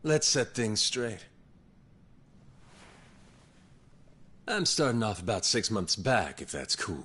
let's set things straight. I'm starting off about 6 months back, if that's cool.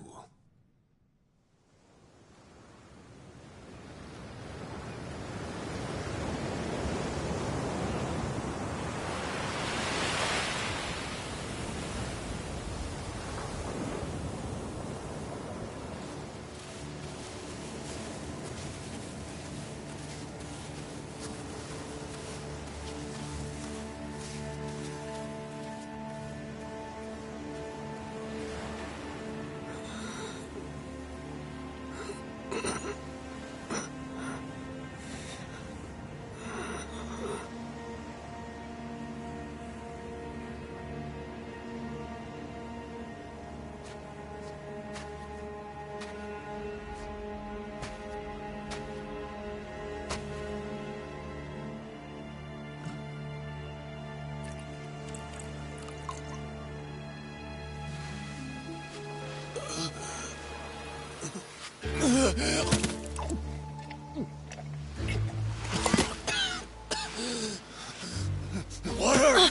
Water!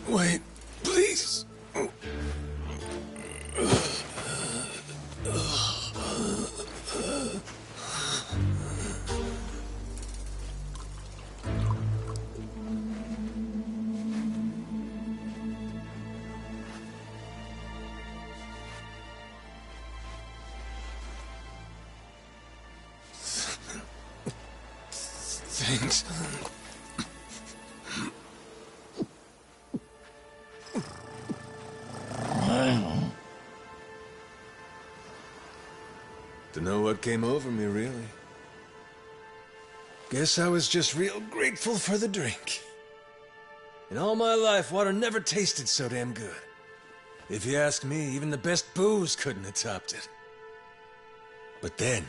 Wait, please. Thanks. Dunno what came over me, really. Guess I was just real grateful for the drink. In all my life, water never tasted so damn good. If you ask me, even the best booze couldn't have topped it. But then,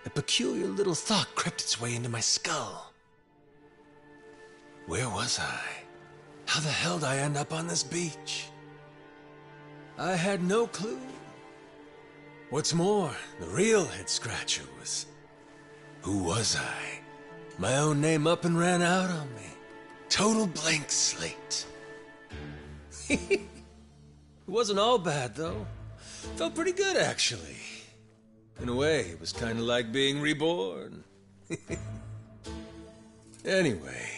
a peculiar little thought crept its way into my skull. Where was I? How the hell did I end up on this beach? I had no clue. What's more, the real head-scratcher was... who was I? My own name up and ran out on me. Total blank slate. It wasn't all bad, though. Felt pretty good, actually. In a way, it was kind of like being reborn. Anyway,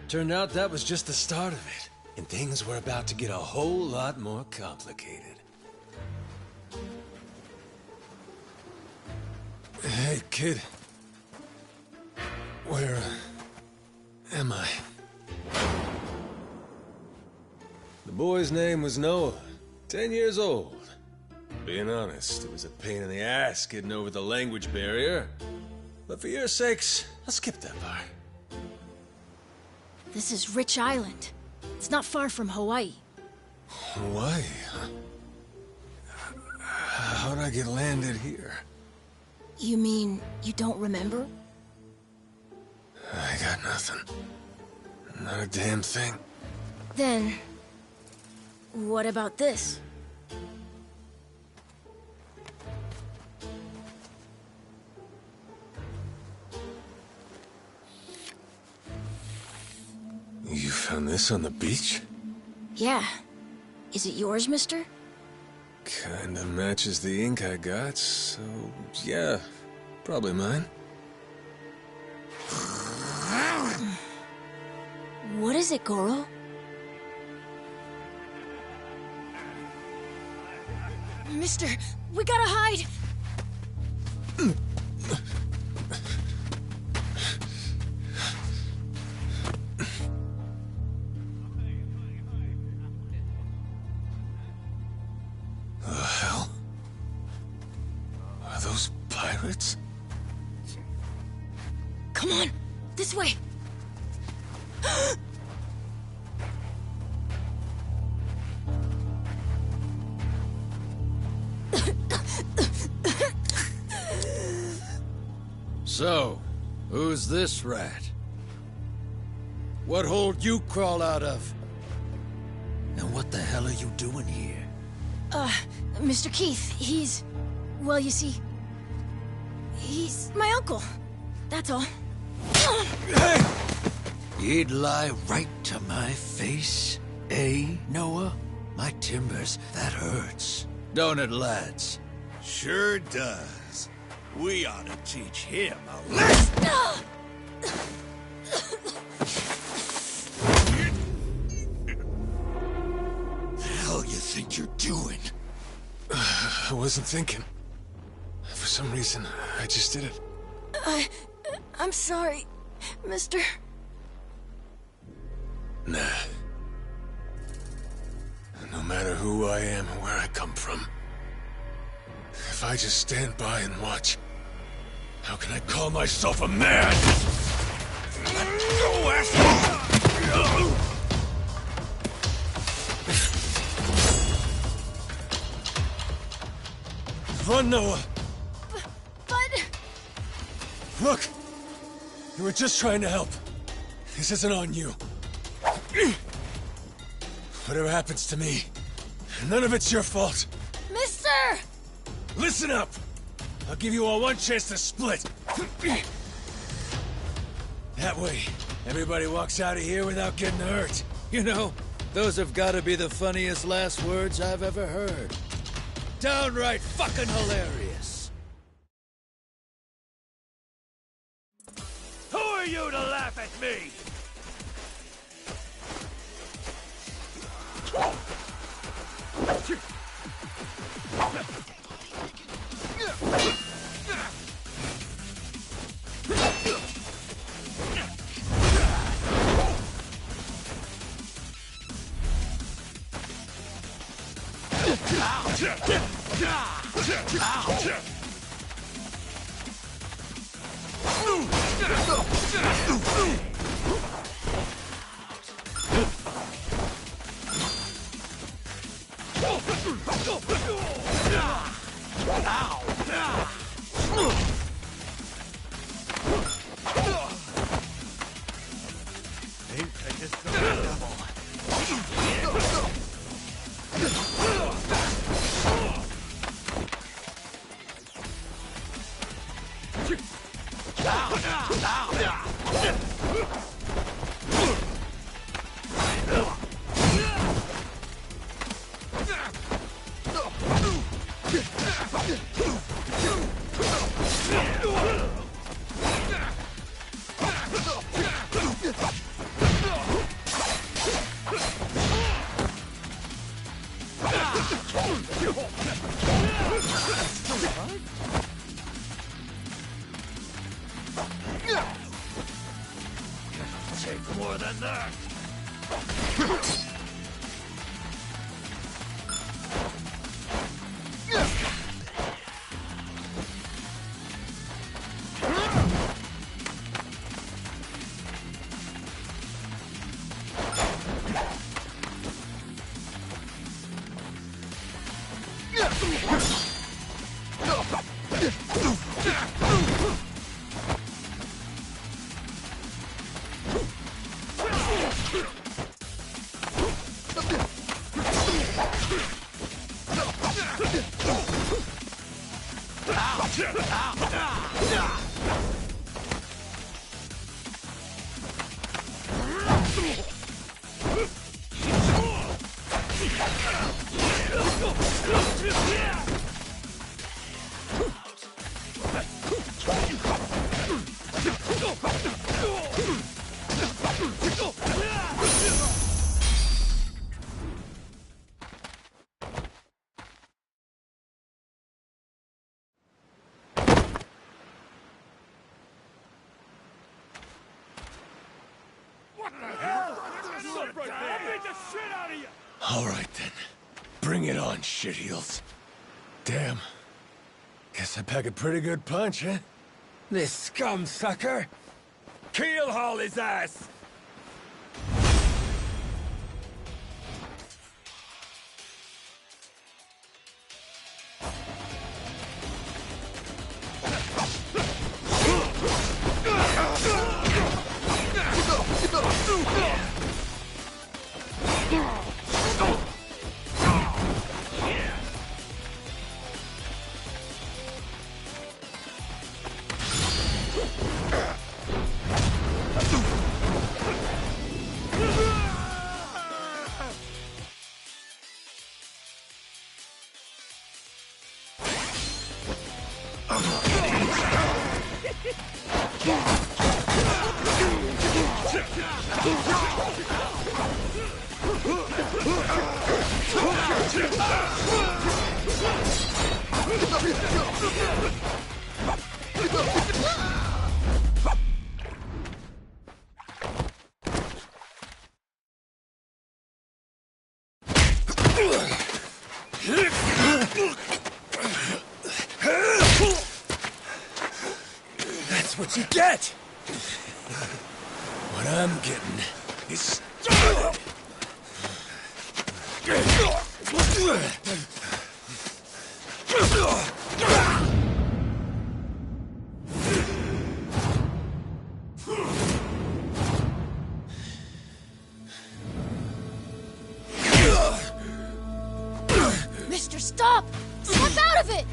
turned out that was just the start of it, and things were about to get a whole lot more complicated. Hey, kid. Where am I? The boy's name was Noah, 10 years old. Being honest, it was a pain in the ass getting over the language barrier. But for your sakes, I'll skip that part. This is Rich Island. It's not far from Hawaii. Hawaii, huh? How'd I get landed here? You mean you don't remember? I got nothing. Not a damn thing. Then, what about this? You found this on the beach? Yeah. Is it yours, mister? Kinda matches the ink I got, so yeah, probably mine. What is it, Goro? Mister, we gotta hide! The hell? Are those pirates? Come on, this way! So, who's this rat? What hole you crawl out of? And what the hell are you doing here? Mr. Keith, well, you see, he's my uncle. That's all. Hey! You'd lie right to my face, eh, Noah? My timbers, that hurts. Don't it, lads? Sure does. We ought to teach him a lesson. The hell you think you're doing? I wasn't thinking. For some reason, I just did it. I'm sorry, mister. Nah. No matter who I am or where I come from, if I just stand by and watch, how can I call myself a man? Let go, asshole! Run, Noah! But... Look! You were just trying to help. This isn't on you. Whatever happens to me, none of it's your fault. Mister! Listen up! I'll give you all one chance to split. That way, everybody walks out of here without getting hurt. You know, those have got to be the funniest last words I've ever heard. Downright fucking hilarious. Who are you to laugh at me? Take more than that. All right, then. Bring it on, shitheels. Damn. Guess I pack a pretty good punch, huh? This scum sucker! Keel haul his ass! That's what you get! What I'm getting is... Mister, stop! Snap out of it!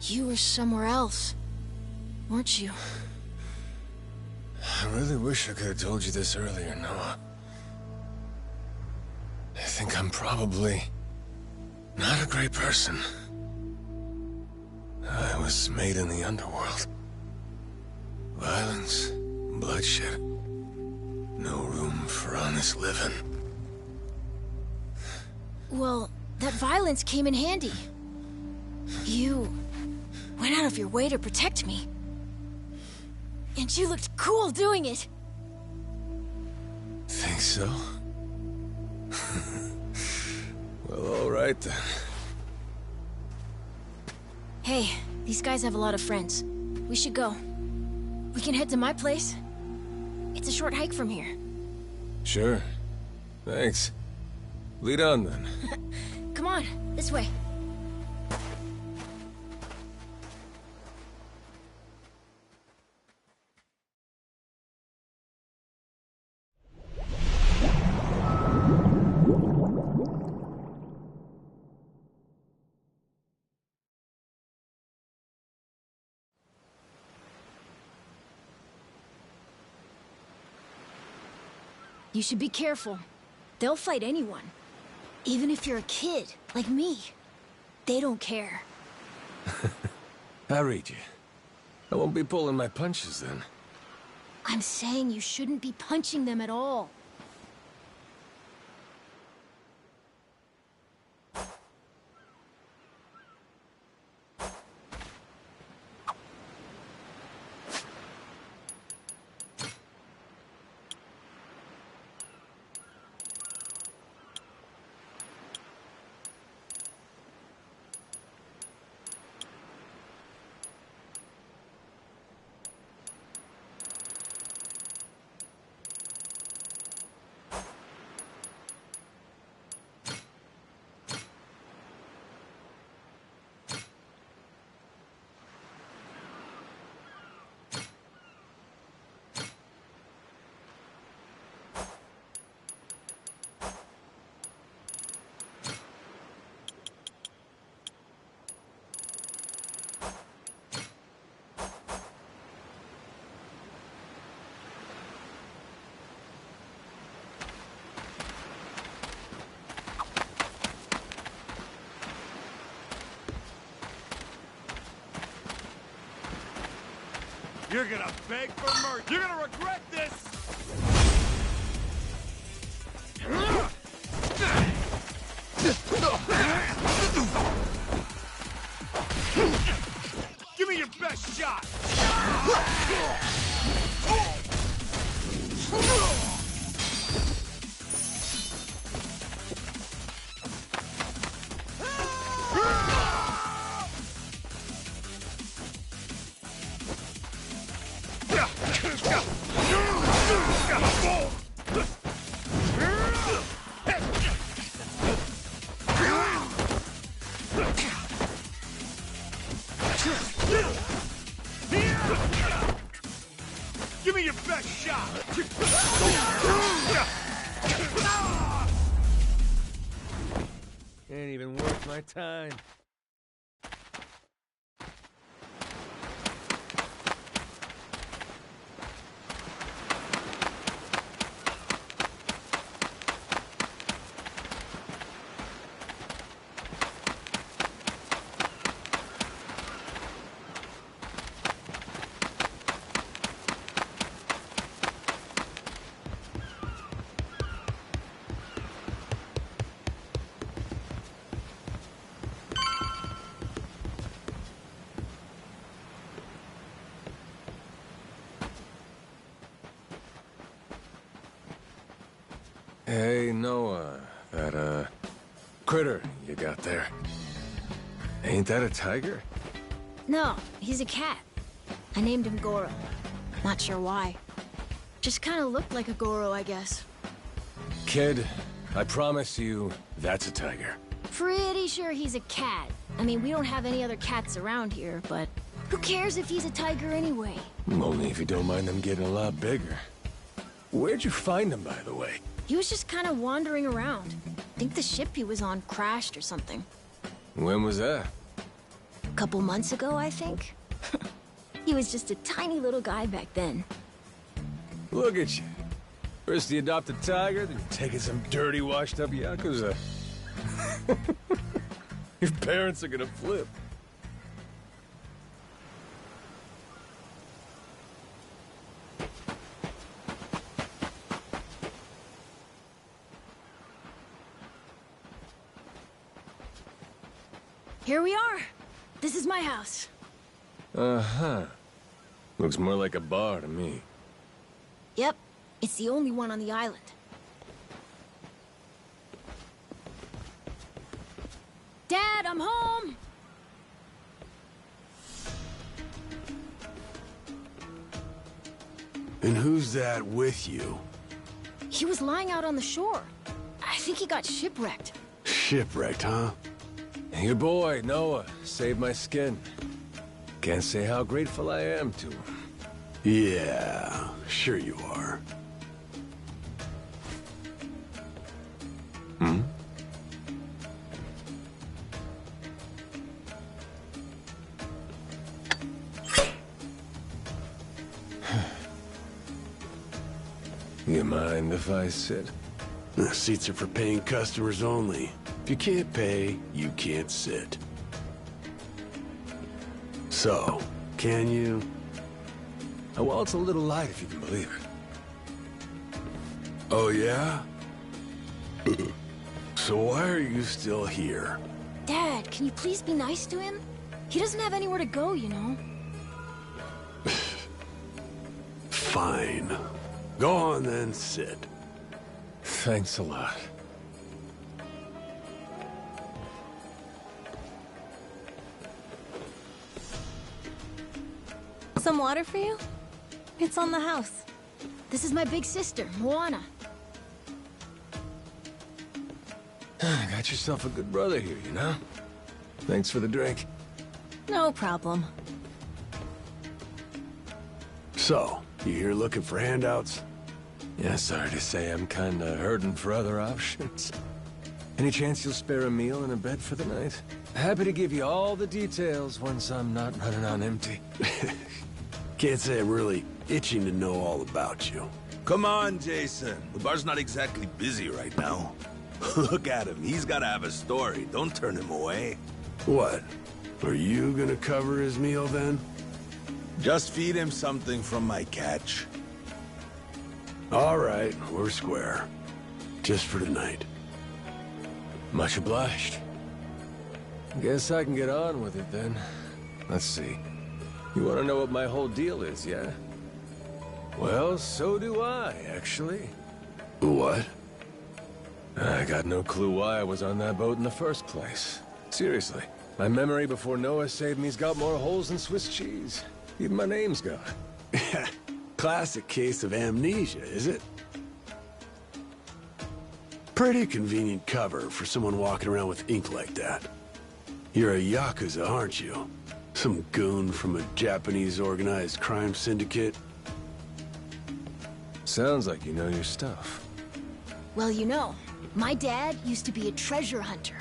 You were somewhere else, weren't you? I really wish I could have told you this earlier, Noah. I think I'm probably not a great person. I was made in the underworld. Violence, bloodshed. No room for honest living. Well, that violence came in handy. You went out of your way to protect me. And you looked cool doing it. Think so? Well, all right then. Hey, these guys have a lot of friends. We should go. We can head to my place. It's a short hike from here. Sure. Thanks. Lead on then. Come on, this way. You should be careful. They'll fight anyone. Even if you're a kid, like me. They don't care. I read you. I won't be pulling my punches then. I'm saying you shouldn't be punching them at all. You're gonna beg for mercy. You're gonna regret this! Give me your best shot! Give me your best shot! Ain't even worth my time. Noah, that, critter you got there. Ain't that a tiger? No, he's a cat. I named him Goro. Not sure why. Just kind of looked like a Goro, I guess. Kid, I promise you, that's a tiger. Pretty sure he's a cat. I mean, we don't have any other cats around here, but who cares if he's a tiger anyway? Only if you don't mind them getting a lot bigger. Where'd you find him, by the way? He was just kind of wandering around. I think the ship he was on crashed or something. When was that? A couple months ago, I think. He was just a tiny little guy back then. Look at you. First you adopt a tiger, then you're taking some dirty, washed-up Yakuza. Your parents are gonna flip. Here we are. This is my house. Uh-huh. Looks more like a bar to me. Yep, it's the only one on the island. Dad, I'm home! And who's that with you? He was lying out on the shore. I think he got shipwrecked. Shipwrecked, huh? Your boy, Noah, saved my skin. Can't say how grateful I am to him. Yeah, sure you are. Hmm? You mind if I sit? The seats are for paying customers only. If you can't pay, you can't sit. So, can you? Oh, well, it's a little light if you can believe it. Oh, yeah? So why are you still here? Dad, can you please be nice to him? He doesn't have anywhere to go, you know. Fine. Go on then, sit. Thanks a lot. Some water for you? It's on the house. This is my big sister, Moana. Got yourself a good brother here, you know? Thanks for the drink. No problem. So, you here looking for handouts? Yeah, sorry to say I'm kinda hurting for other options. Any chance you'll spare a meal and a bed for the night? Happy to give you all the details once I'm not running on empty. Can't say I'm really itching to know all about you. Come on, Jason. The bar's not exactly busy right now. Look at him. He's gotta have a story. Don't turn him away. What? Are you gonna cover his meal then? Just feed him something from my catch. All right, we're square. Just for tonight. Much obliged. Guess I can get on with it then. Let's see. You want to know what my whole deal is, yeah? Well, so do I, actually. What? I got no clue why I was on that boat in the first place. Seriously. My memory before Noah saved me's got more holes than Swiss cheese. Even my name's gone. Classic case of amnesia, is it? Pretty convenient cover for someone walking around with ink like that. You're a Yakuza, aren't you? Some goon from a Japanese organized crime syndicate? Sounds like you know your stuff. Well, you know, my dad used to be a treasure hunter.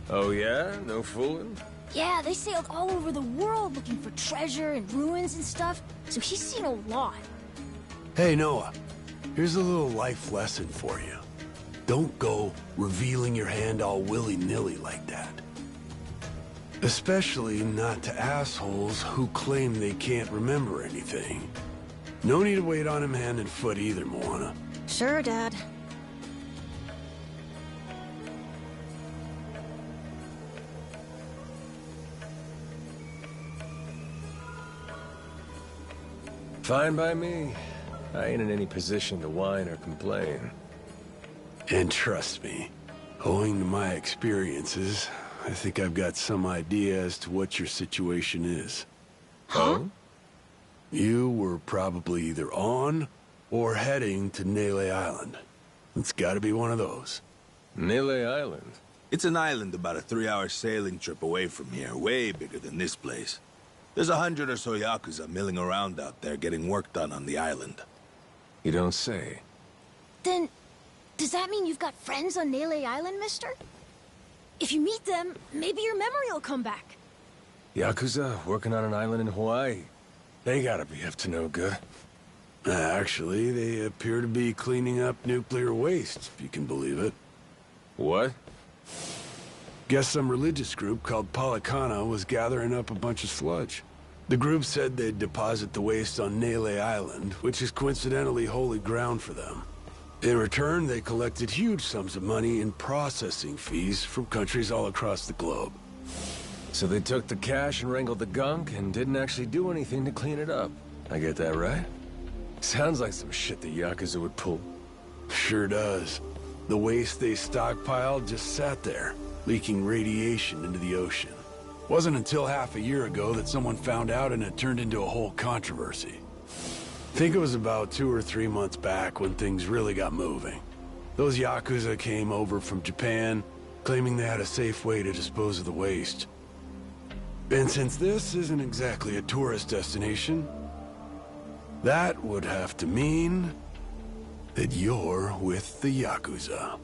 Oh yeah? No fooling? Yeah, they sailed all over the world looking for treasure and ruins and stuff, so he's seen a lot. Hey, Noah. Here's a little life lesson for you. Don't go revealing your hand all willy-nilly like that. Especially not to assholes who claim they can't remember anything. No need to wait on him hand and foot either, Moana. Sure, Dad. Fine by me. I ain't in any position to whine or complain. And trust me, owing to my experiences, I think I've got some idea as to what your situation is. Huh? You were probably either on or heading to Nele Island. It's gotta be one of those. Nele Island? It's an island about a 3-hour sailing trip away from here, way bigger than this place. There's 100 or so Yakuza milling around out there getting work done on the island. You don't say. Then, does that mean you've got friends on Nele Island, mister? If you meet them, maybe your memory will come back. Yakuza working on an island in Hawaii? They gotta be up to no good. Actually, they appear to be cleaning up nuclear waste, if you can believe it. What? Guess some religious group called Policana was gathering up a bunch of sludge. The group said they'd deposit the waste on Nele Island, which is coincidentally holy ground for them. In return, they collected huge sums of money in processing fees from countries all across the globe. So they took the cash and wrangled the gunk and didn't actually do anything to clean it up. I get that right? Sounds like some shit the Yakuza would pull. Sure does. The waste they stockpiled just sat there, leaking radiation into the ocean. Wasn't until half a year ago that someone found out and it turned into a whole controversy. Think it was about 2 or 3 months back when things really got moving. Those Yakuza came over from Japan, claiming they had a safe way to dispose of the waste. And since this isn't exactly a tourist destination, that would have to mean that you're with the Yakuza.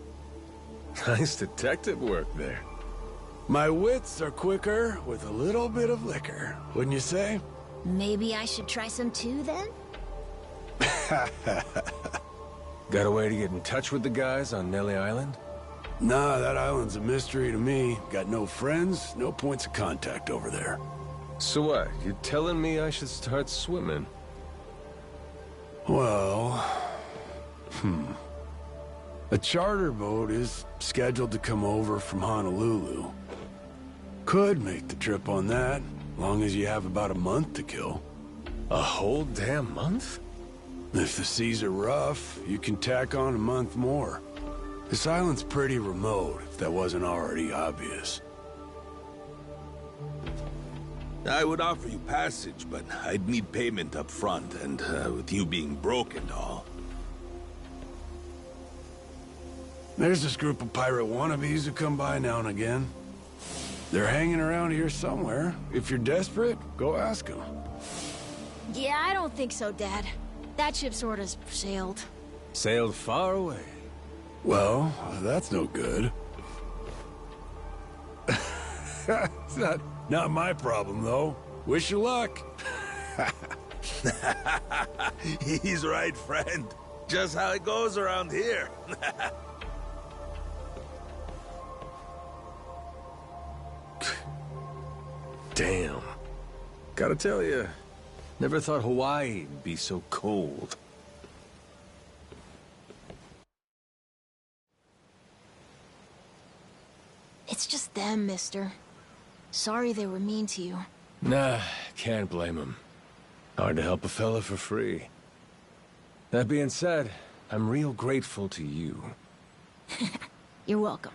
Nice detective work there. My wits are quicker with a little bit of liquor, wouldn't you say? Maybe I should try some too, then? Got a way to get in touch with the guys on Nele Island? Nah, that island's a mystery to me. Got no friends, no points of contact over there. So what? You telling me I should start swimming? Well... A charter boat is scheduled to come over from Honolulu. Could make the trip on that, long as you have about a month to kill. A whole damn month? If the seas are rough, you can tack on a month more. This island's pretty remote, if that wasn't already obvious. I would offer you passage, but I'd need payment up front, and with you being broke and all. There's this group of pirate wannabes who come by now and again. They're hanging around here somewhere. If you're desperate, go ask them. Yeah, I don't think so, Dad. That ship sort of sailed. Sailed far away. Well, that's no good. It's not my problem, though. Wish you luck. He's right, friend. Just how it goes around here. Damn. Gotta tell you, never thought Hawaii'd be so cold. It's just them, mister. Sorry they were mean to you. Nah, can't blame him. Hard to help a fella for free. That being said, I'm real grateful to you. You're welcome.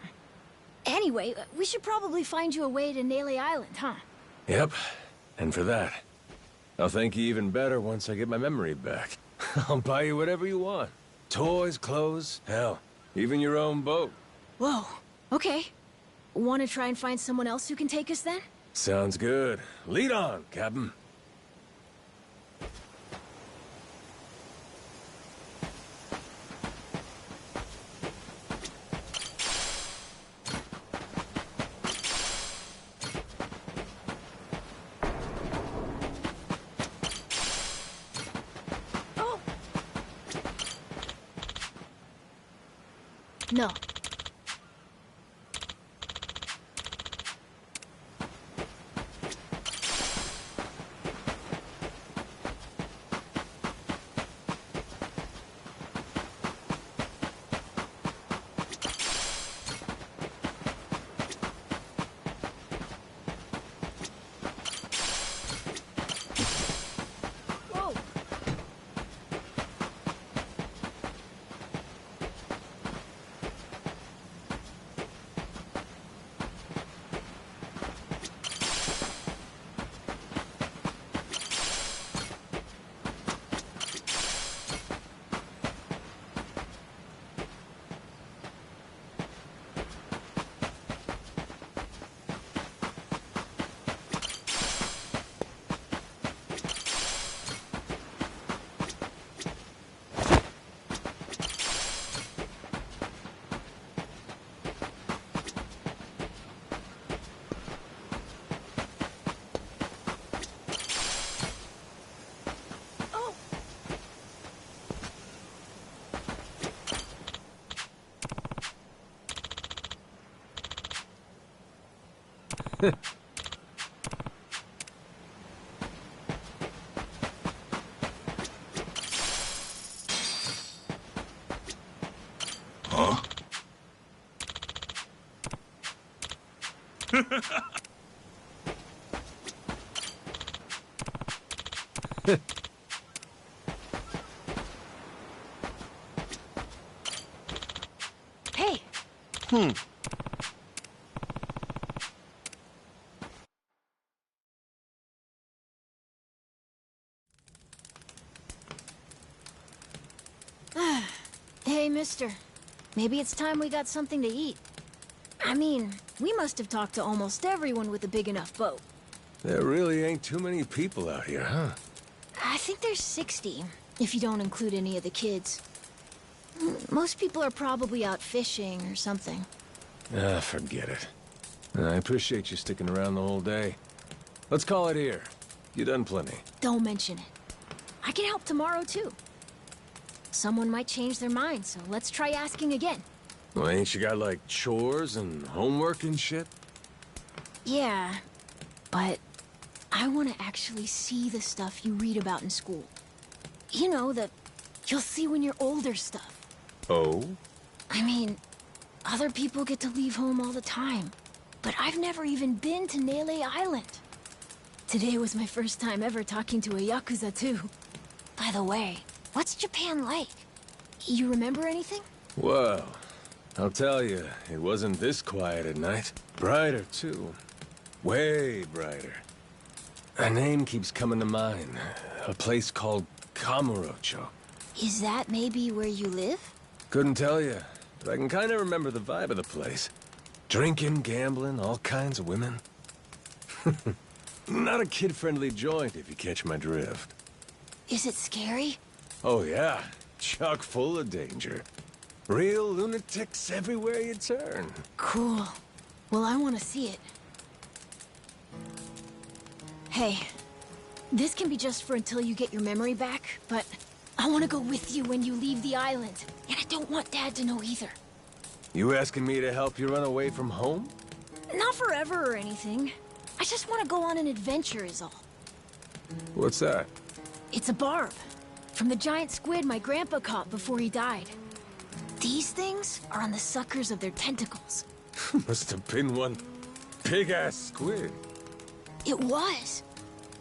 Anyway, we should probably find you a way to Nele Island, huh? Yep, and for that, I'll thank you even better once I get my memory back. I'll buy you whatever you want. Toys, clothes, hell, even your own boat. Whoa, okay. Want to try and find someone else who can take us then? Sounds good. Lead on, Captain. Oh! No. Whoa! Hey, hey, mister. Maybe it's time we got something to eat. I mean, we must have talked to almost everyone with a big enough boat. There really ain't too many people out here, huh? I think there's 60, if you don't include any of the kids. Most people are probably out fishing or something. Ah, forget it. I appreciate you sticking around the whole day. Let's call it here. You done plenty. Don't mention it. I can help tomorrow, too. Someone might change their mind, so let's try asking again. Well, ain't you got, like, chores and homework and shit? Yeah, but I want to actually see the stuff you read about in school. You know, the you'll see when you're older stuff. Oh? I mean, other people get to leave home all the time, but I've never even been to Nele Island. Today was my first time ever talking to a Yakuza, too. By the way, what's Japan like? You remember anything? Well, I'll tell you, it wasn't this quiet at night. Brighter, too. Way brighter. A name keeps coming to mind. A place called Kamurocho. Is that maybe where you live? Couldn't tell you, but I can kind of remember the vibe of the place. Drinking, gambling, all kinds of women. Not a kid-friendly joint, if you catch my drift. Is it scary? Oh yeah, chock full of danger. Real lunatics everywhere you turn. Cool. Well, I want to see it. Hey, this can be just for until you get your memory back, but I want to go with you when you leave the island. And I don't want Dad to know either. You asking me to help you run away from home? Not forever or anything. I just want to go on an adventure is all. What's that? It's a barb. From the giant squid my grandpa caught before he died. These things are on the suckers of their tentacles. Must have been one big-ass squid. It was.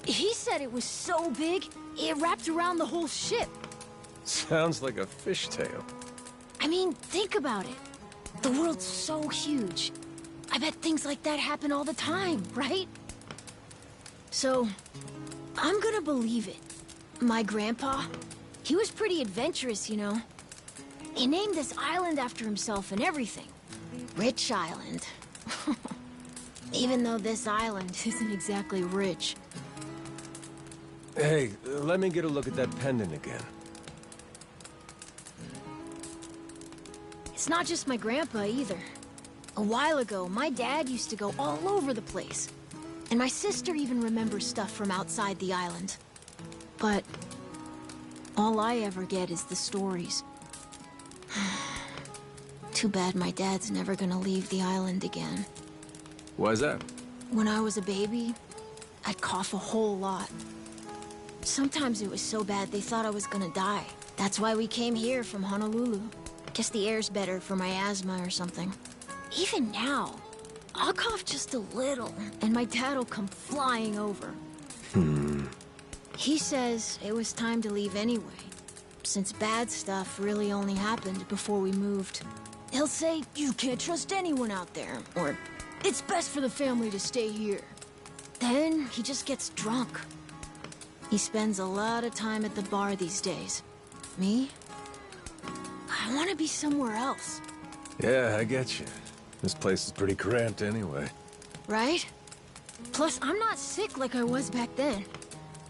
He said it was so big, it wrapped around the whole ship. Sounds like a fishtail. I mean, think about it. The world's so huge. I bet things like that happen all the time, right? So, I'm gonna believe it. My grandpa, he was pretty adventurous, you know. He named this island after himself and everything. Rich Island. Even though this island isn't exactly rich. Hey, let me get a look at that pendant again. It's not just my grandpa either. A while ago, my dad used to go all over the place. And my sister even remembers stuff from outside the island. But all I ever get is the stories. Too bad my dad's never gonna leave the island again. Why's that? When I was a baby, I'd cough a whole lot. Sometimes it was so bad they thought I was gonna die. That's why we came here from Honolulu. Guess the air's better for my asthma or something. Even now, I'll cough just a little, and my dad'll come flying over. He says it was time to leave anyway, since bad stuff really only happened before we moved. He'll say, you can't trust anyone out there, or it's best for the family to stay here. Then he just gets drunk. He spends a lot of time at the bar these days. Me? I want to be somewhere else. Yeah, I get you. This place is pretty cramped anyway. Right? Plus, I'm not sick like I was back then.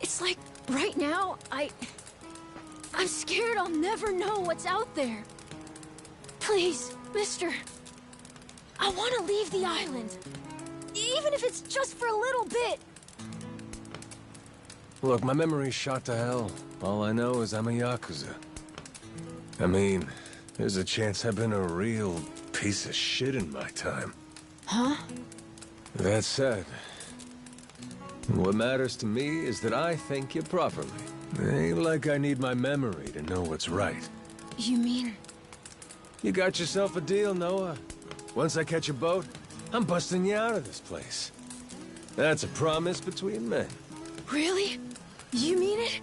It's like, right now, I'm scared I'll never know what's out there. Please, mister. I want to leave the island. Even if it's just for a little bit. Look, my memory's shot to hell. All I know is I'm a Yakuza. I mean, there's a chance I've been a real piece of shit in my time. Huh? That said, what matters to me is that I think you properly. Ain't like I need my memory to know what's right. You mean? You got yourself a deal, Noah. Once I catch a boat, I'm busting you out of this place. That's a promise between men. Really? You mean it?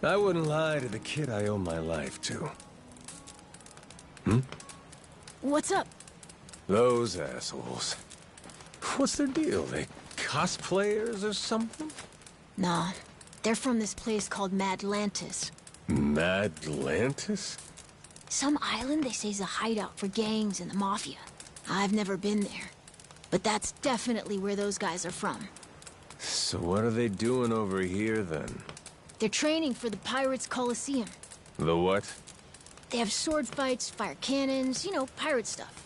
I wouldn't lie to the kid I owe my life to. What's up? Those assholes. What's their deal? They cosplayers or something? Nah, they're from this place called Madlantis. Madlantis? Some island they say is a hideout for gangs and the mafia. I've never been there. But that's definitely where those guys are from. So what are they doing over here, then? They're training for the Pirates Coliseum. The what? They have sword fights, fire cannons, you know, pirate stuff.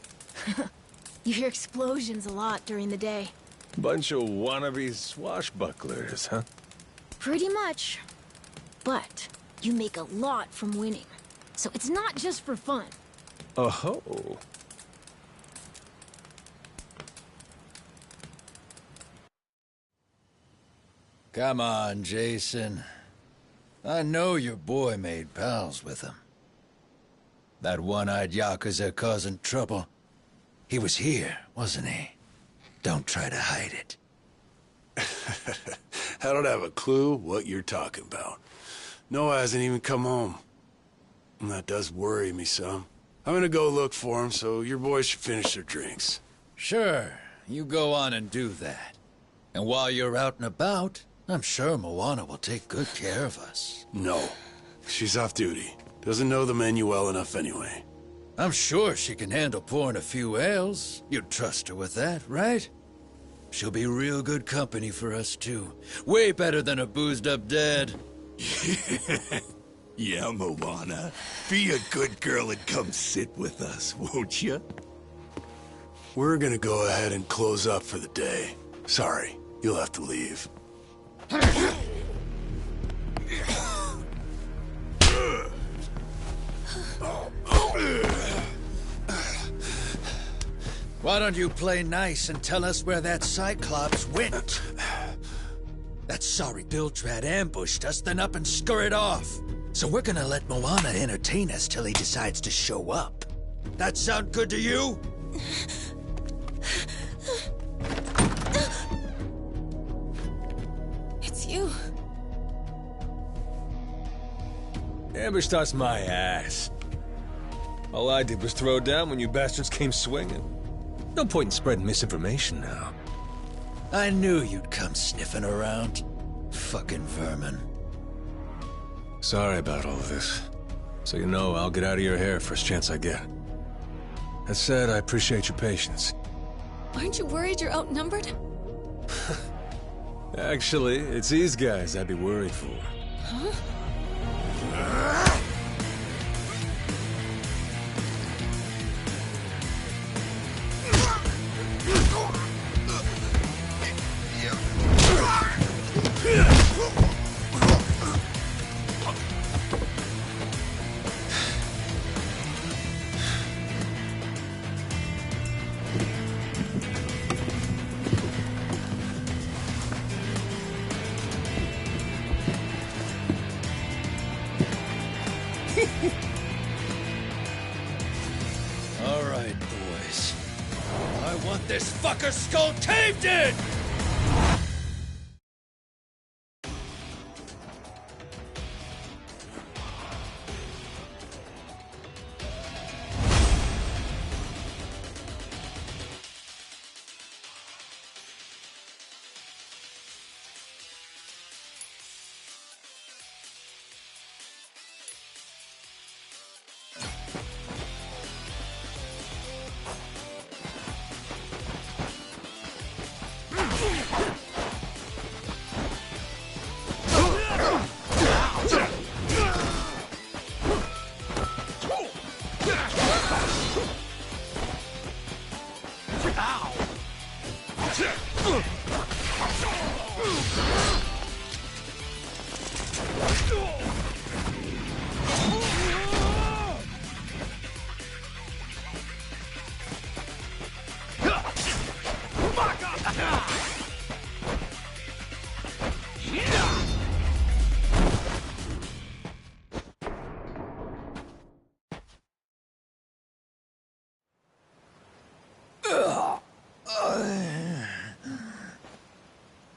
You hear explosions a lot during the day. Bunch of wannabe swashbucklers, huh? Pretty much. But you make a lot from winning. So it's not just for fun. Oh. Come on, Jason. I know your boy made pals with him. That one-eyed Yakuza causing trouble. He was here, wasn't he? Don't try to hide it. I don't have a clue what you're talking about. Noah hasn't even come home. And that does worry me some. I'm gonna go look for him, so your boys should finish their drinks. Sure, you go on and do that. And while you're out and about, I'm sure Moana will take good care of us. No. She's off duty. Doesn't know the menu well enough anyway. I'm sure she can handle pouring a few ales. You'd trust her with that, right? She'll be real good company for us, too. Way better than a boozed-up dad. Yeah, Moana. Be a good girl and come sit with us, won't you? We're gonna go ahead and close up for the day. Sorry, you'll have to leave. Why don't you play nice and tell us where that Cyclops went? That sorry Biltrat ambushed us, then up and scurried off. So we're gonna let Moana entertain us till he decides to show up. That sound good to you? It's you. Ambushed us my ass. All I did was throw down when you bastards came swinging. No point in spreading misinformation now. I knew you'd come sniffing around. Fucking vermin. Sorry about all of this. So you know, I'll get out of your hair first chance I get. That said, I appreciate your patience. Aren't you worried you're outnumbered? Actually, it's these guys I'd be worried for. Huh? All right, boys. I want this fucker skull caved in!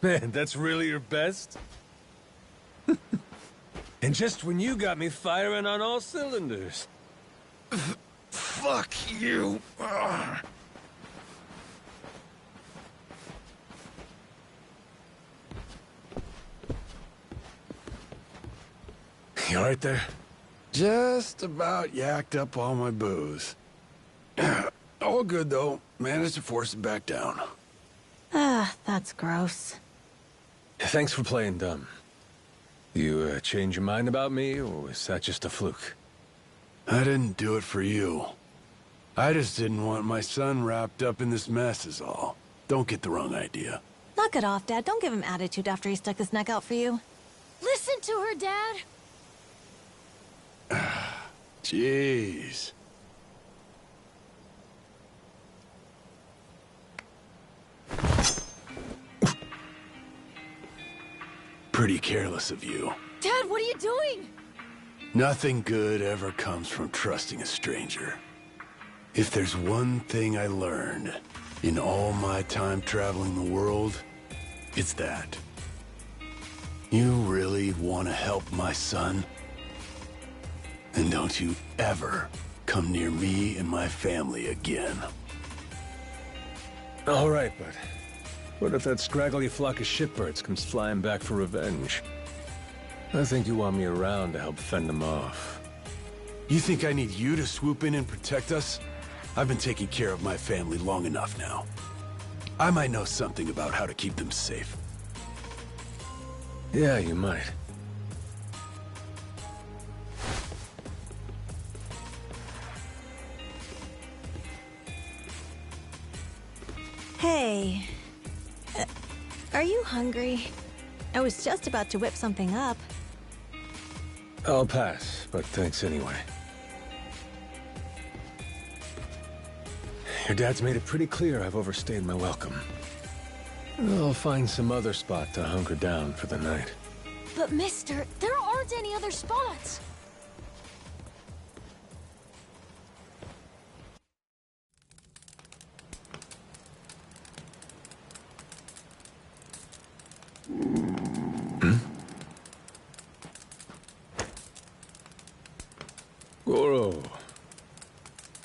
Man, that's really your best? And just when you got me firing on all cylinders. Fuck you. Ugh. You alright there? Just about yacked up all my booze. All good, though. Managed to force it back down. Ah, that's gross. Thanks for playing dumb. You change your mind about me, or was that just a fluke? I didn't do it for you. I just didn't want my son wrapped up in this mess is all. Don't get the wrong idea. Knock it off, Dad. Don't give him attitude after he stuck his neck out for you. Listen to her, Dad. Jeez. Pretty careless of you. Dad, what are you doing? Nothing good ever comes from trusting a stranger. If there's one thing I learned in all my time traveling the world, it's that. You really want to help my son? And don't you ever come near me and my family again. All right, but what if that scraggly flock of shitbirds comes flying back for revenge? I think you want me around to help fend them off. You think I need you to swoop in and protect us? I've been taking care of my family long enough now. I might know something about how to keep them safe. Yeah, you might. Hey. Are you hungry? I was just about to whip something up. I'll pass, but thanks anyway. Your dad's made it pretty clear I've overstayed my welcome. I'll find some other spot to hunker down for the night. But mister, there aren't any other spots. Goro,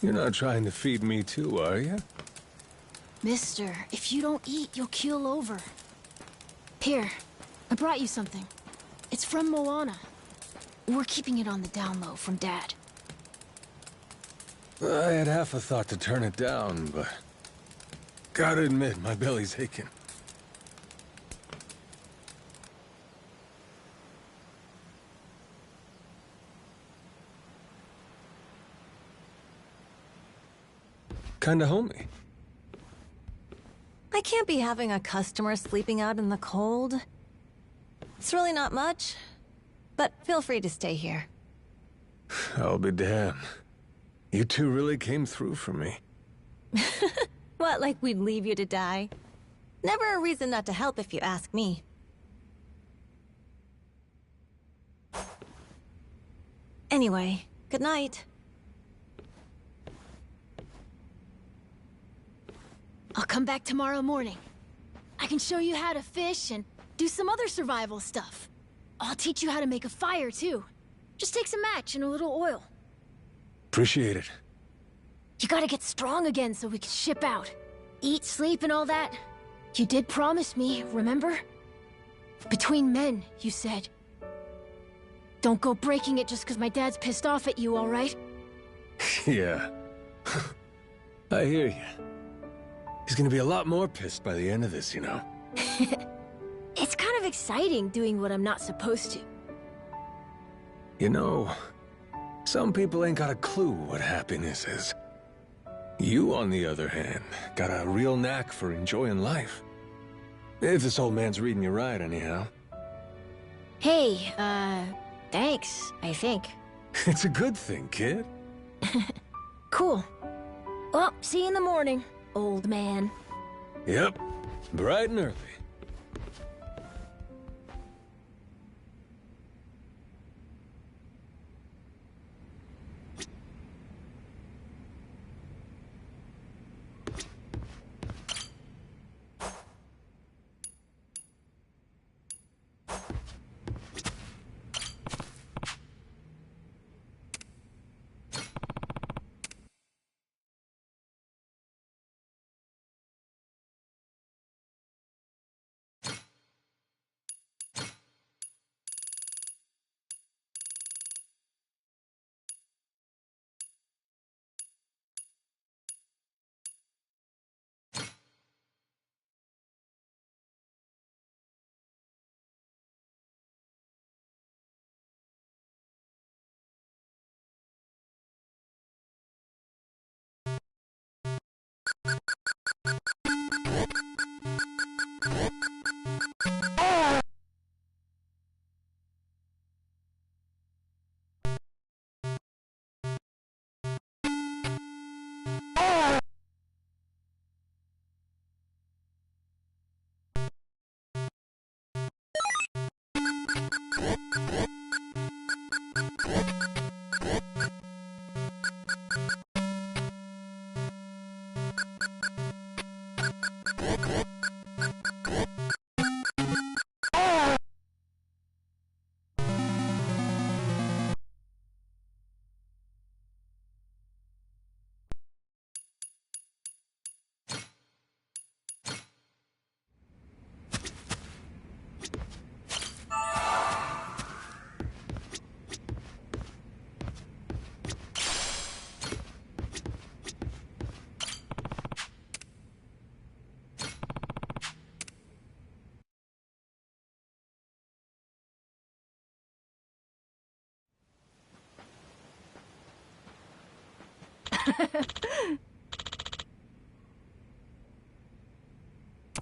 you're not trying to feed me too, are you? Mister, if you don't eat, you'll keel over. Here, I brought you something. It's from Moana. We're keeping it on the down low from Dad. I had half a thought to turn it down, but gotta admit, my belly's aching. Kinda homey. I can't be having a customer sleeping out in the cold. It's really not much, but feel free to stay here. I'll be damned. You two really came through for me. What, like we'd leave you to die? Never a reason not to help if you ask me. Anyway, good night. I'll come back tomorrow morning. I can show you how to fish and do some other survival stuff. I'll teach you how to make a fire, too. Just take some match and a little oil. Appreciate it. You gotta get strong again so we can ship out. Eat, sleep, and all that. You did promise me, remember? Between men, you said. Don't go breaking it just because my dad's pissed off at you, all right? Yeah. I hear you. He's gonna be a lot more pissed by the end of this, you know. It's kind of exciting doing what I'm not supposed to. You know, some people ain't got a clue what happiness is. You, on the other hand, got a real knack for enjoying life. If this old man's reading you right, anyhow. Hey, thanks, I think. It's a good thing, kid. Cool. Well, see you in the morning, old man. Yep, bright and early.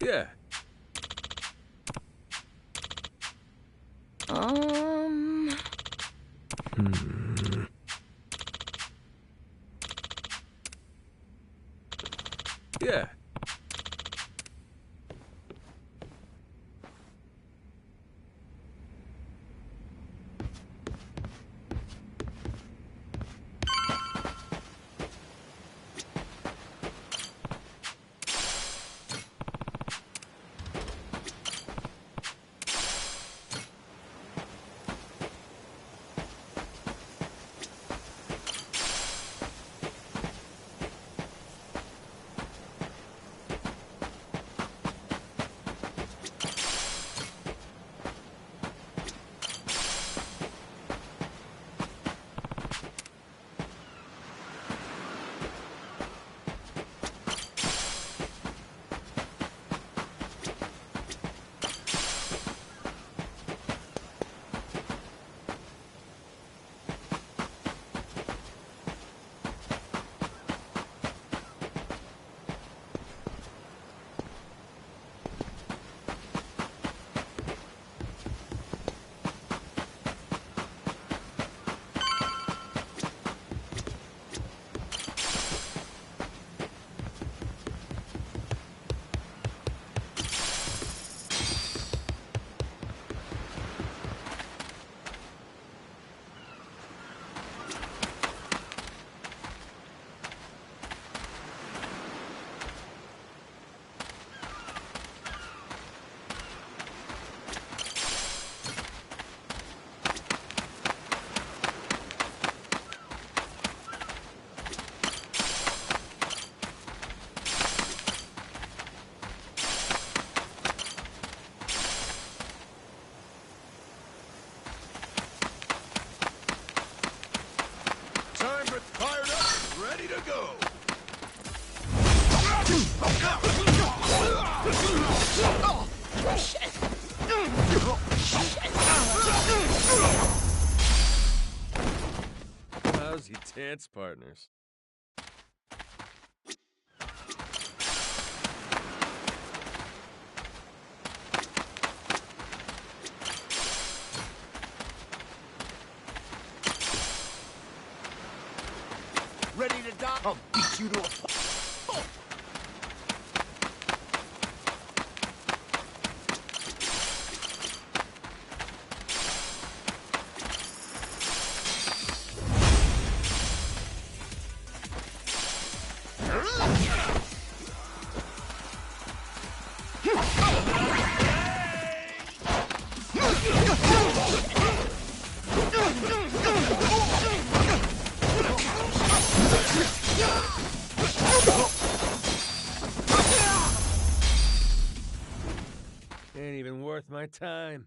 Yeah. Yeah. Fired up and ready to go. Lousy dance partners. Ready to die? I'll beat you to a pulp. Ain't even worth my time.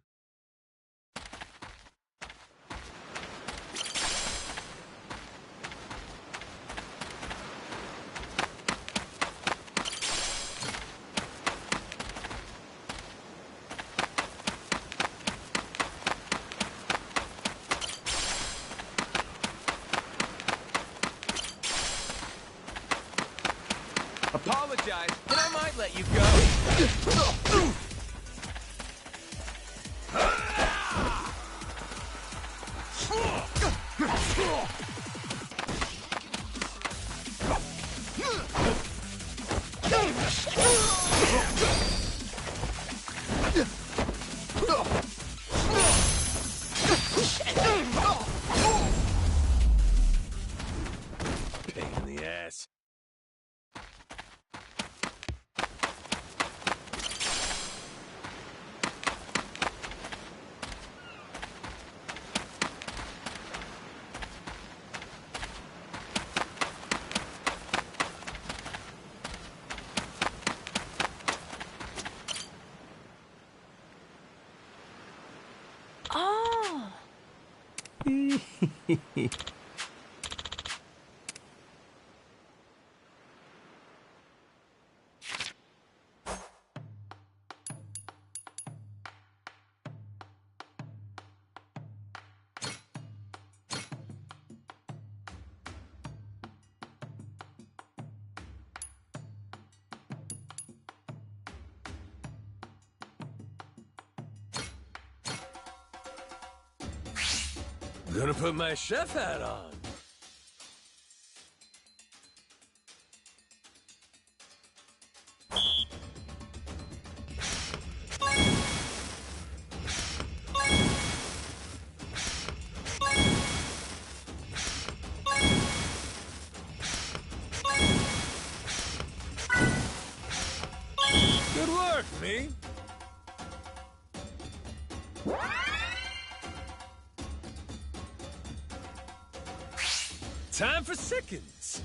apologize, and I might let you go. Pain in the ass. Oh. Gonna put my chef hat on. Good work, me. Time for seconds.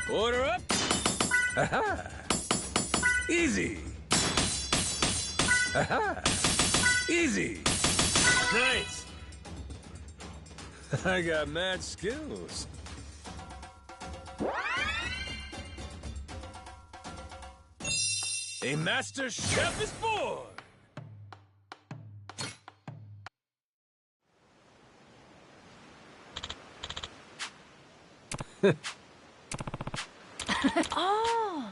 Order up. Aha. Easy. Aha. Easy. Nice. I got mad skills. A master chef is born. Oh.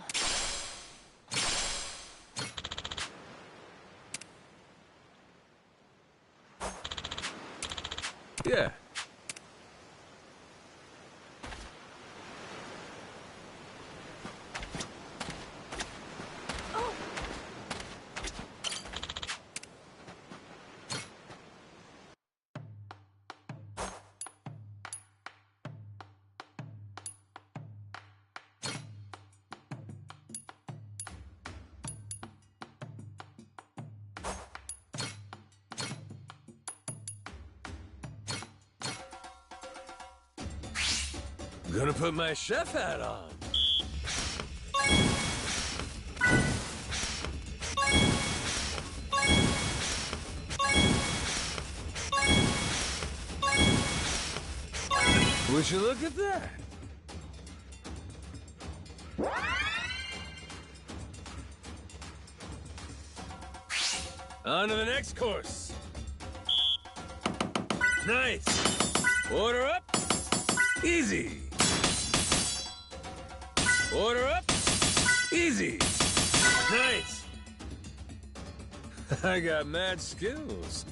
Yeah. Gonna put my chef hat on. Would you look at that? On to the next course. Nice. Order up. Easy. Order up. Easy. Nice. I got mad skills.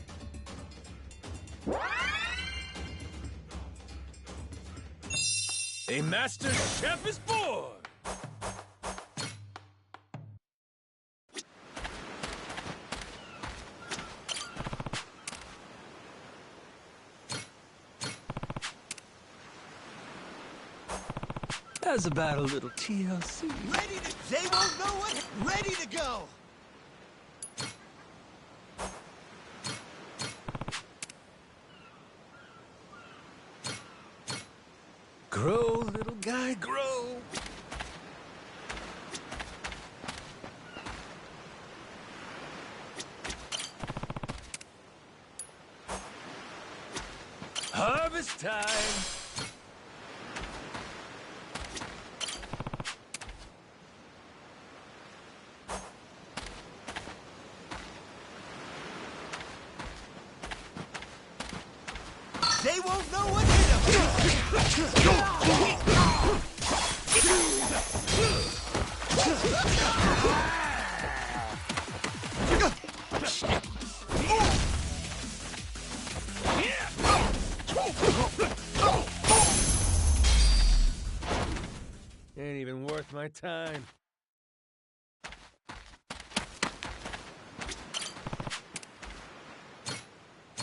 A master chef is born. How's about a little TLC? They won't know what. Ready to go. Grow, little guy, grow. Harvest time. They won't know what hit them. Ain't even worth my time.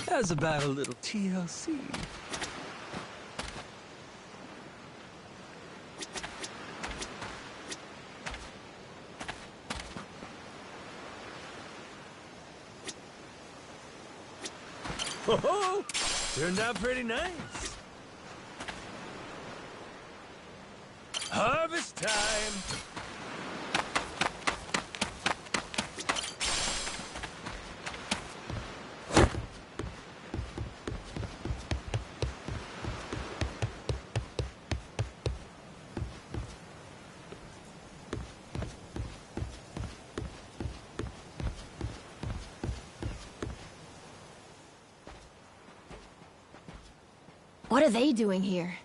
How's about a little TLC? Oh, turned out pretty nice. Harvest time! What are they doing here?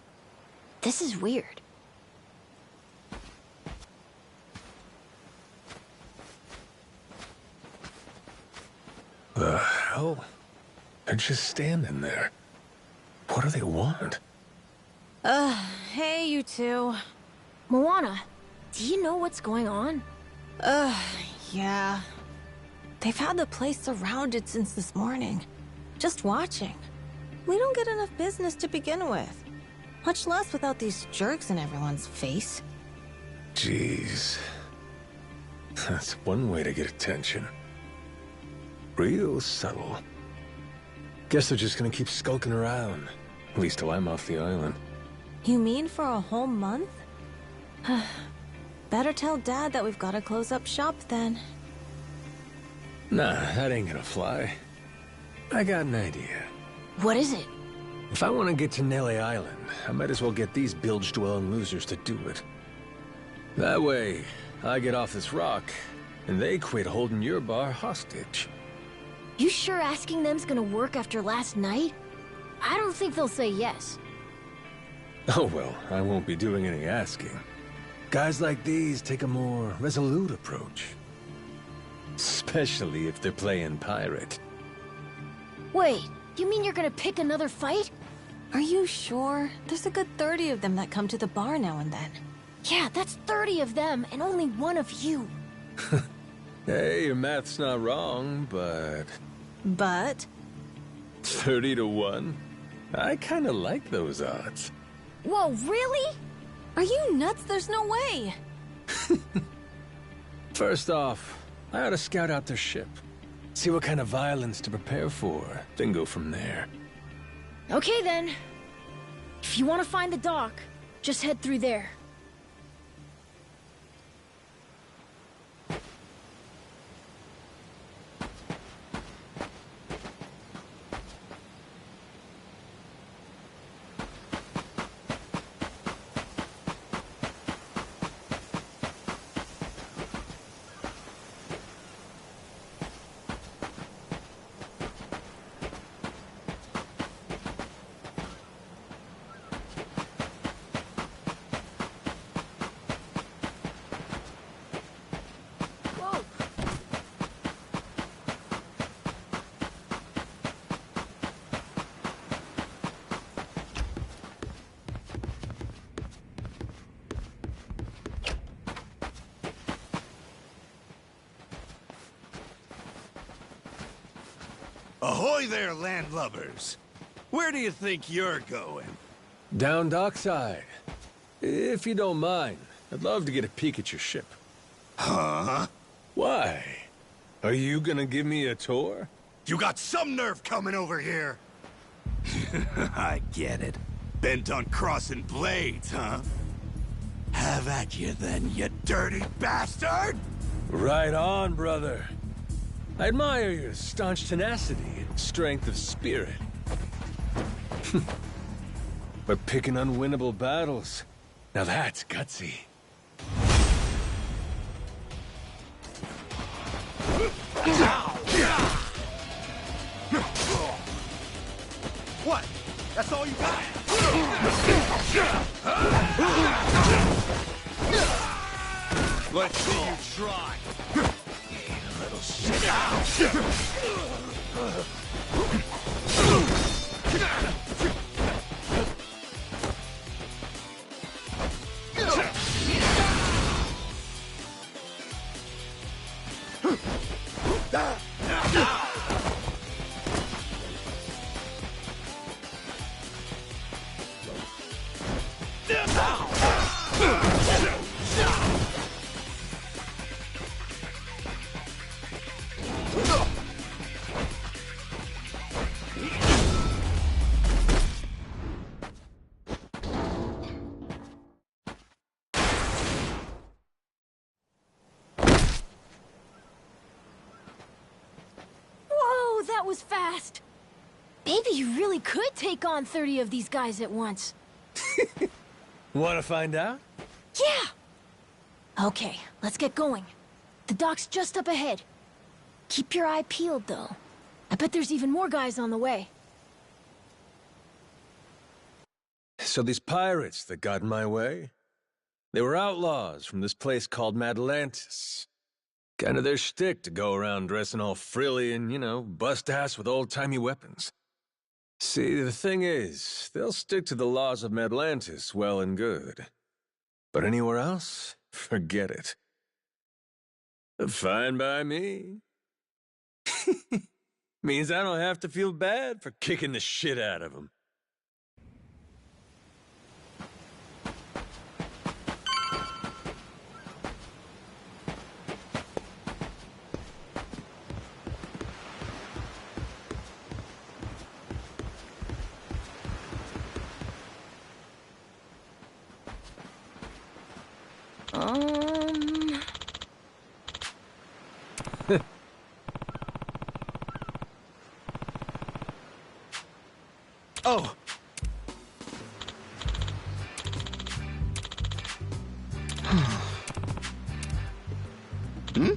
This is weird. The hell? They're just standing there. What do they want? Hey, you two. Moana, do you know what's going on? Yeah. They've had the place surrounded since this morning. Just watching. We don't get enough business to begin with. Much less without these jerks in everyone's face. Jeez. That's one way to get attention. Real subtle. Guess they're just gonna keep skulking around. At least till I'm off the island. You mean for a whole month? Better tell Dad that we've got to close up shop then. Nah, that ain't gonna fly. I got an idea. What is it? If I want to get to Nelly Island, I might as well get these bilge-dwelling losers to do it. That way, I get off this rock, and they quit holding your bar hostage. You sure asking them's gonna work after last night? I don't think they'll say yes. Oh well, I won't be doing any asking. Guys like these take a more resolute approach. Especially if they're playing pirate. Wait, you mean you're gonna pick another fight? Are you sure? There's a good 30 of them that come to the bar now and then. Yeah, that's 30 of them and only one of you. Hey, your math's not wrong, but... But? 30 to 1? I kinda like those odds. Whoa, really? Are you nuts? There's no way. First off, I ought to scout out their ship. See what kind of violence to prepare for, then go from there. Okay then. If you want to find the dock, just head through there. Ahoy there, landlubbers! Where do you think you're going? Down dockside. If you don't mind, I'd love to get a peek at your ship. Huh? Why? Are you gonna give me a tour? You got some nerve coming over here! I get it. Bent on crossing blades, huh? Have at you then, you dirty bastard! Right on, brother. I admire your staunch tenacity and strength of spirit. But picking unwinnable battles, now that's gutsy. What? That's all you got? Let's see you try. Whoa, that was fast! Maybe you really could take on 30 of these guys at once. Want to find out? Yeah! Okay, let's get going. The dock's just up ahead. Keep your eye peeled, though. I bet there's even more guys on the way. So these pirates that got in my way, they were outlaws from this place called Madlantis. Kind of their shtick to go around dressing all frilly and, you know, bust ass with old-timey weapons. See, the thing is, they'll stick to the laws of Madlantis well and good. But anywhere else, forget it. Fine by me. Means I don't have to feel bad for kicking the shit out of them. Oh! Hmm?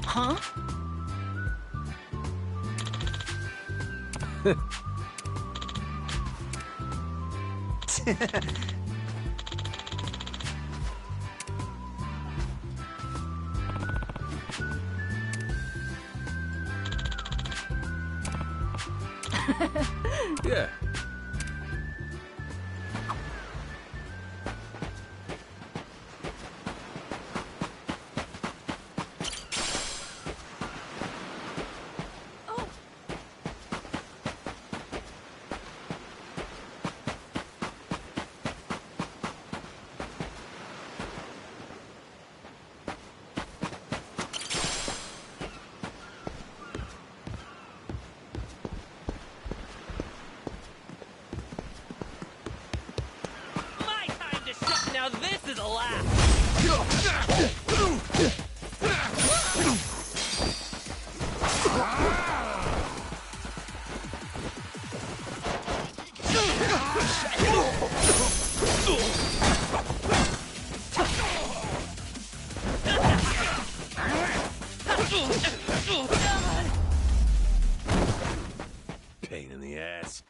Huh? Yeah. My time to shut. Now this is a laugh. Pain in the ass.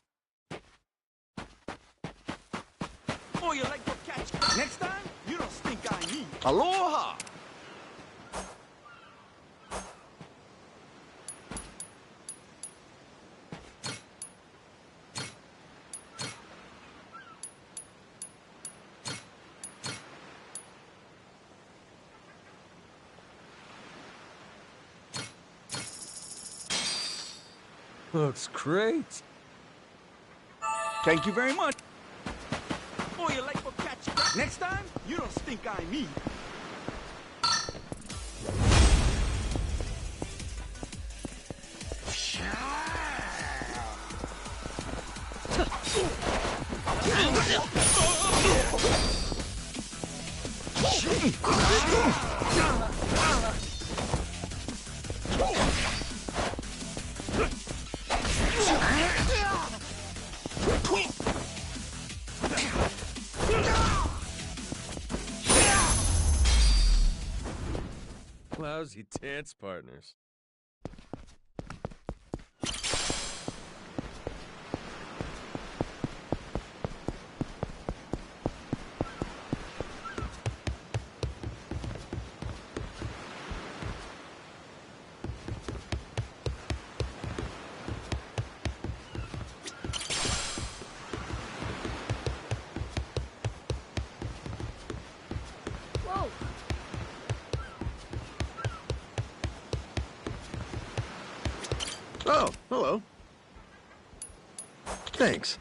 Oh, you like to catch? Next time, you don't stink I need. Aloha! Looks great. Thank you very much. Oh, you like to catch? Next time, you don't stink I need. lousy dance partners. Whoa! Oh, hello. Thanks.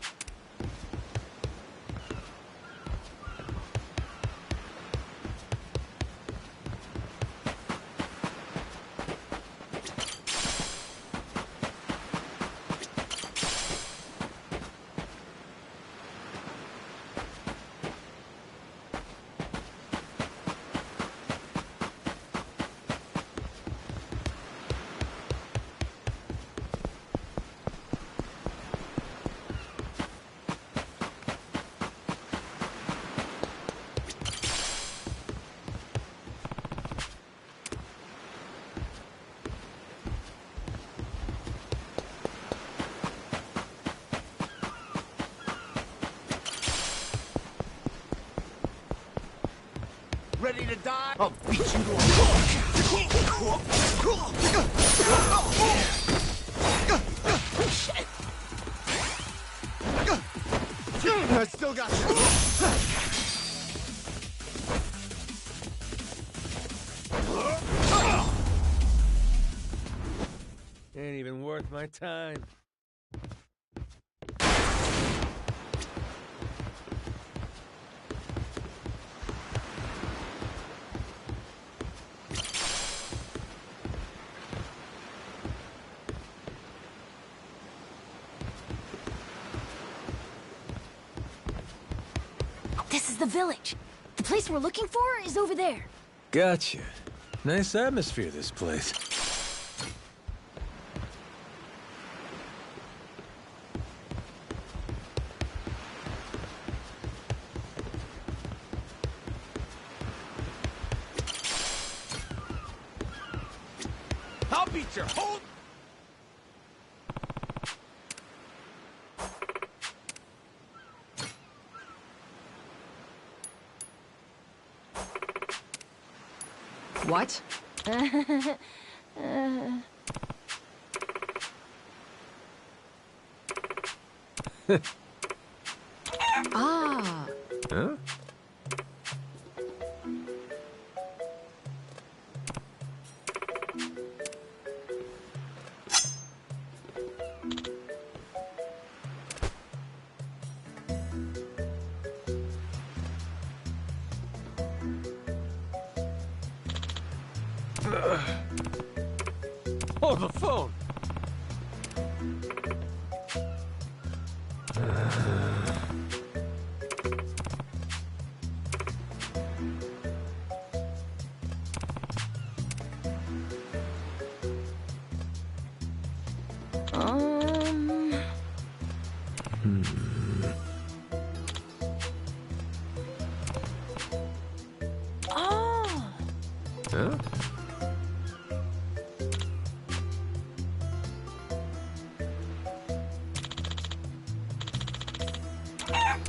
Ready to die? I'll beat you to a I still got you. Ain't even worth my time. This is the village. The place we're looking for is over there. Gotcha. Nice atmosphere, this place. I'll beat your whole... What? Ah. Huh? Oh, the phone! Oh! Huh?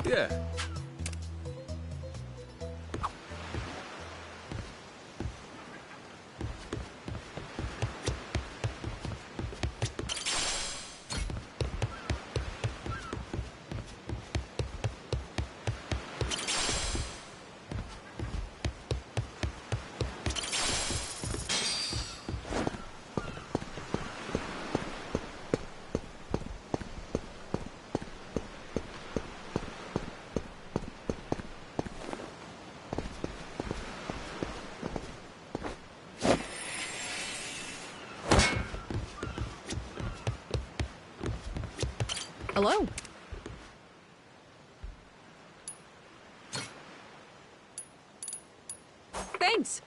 Yeah. Hello? Thanks.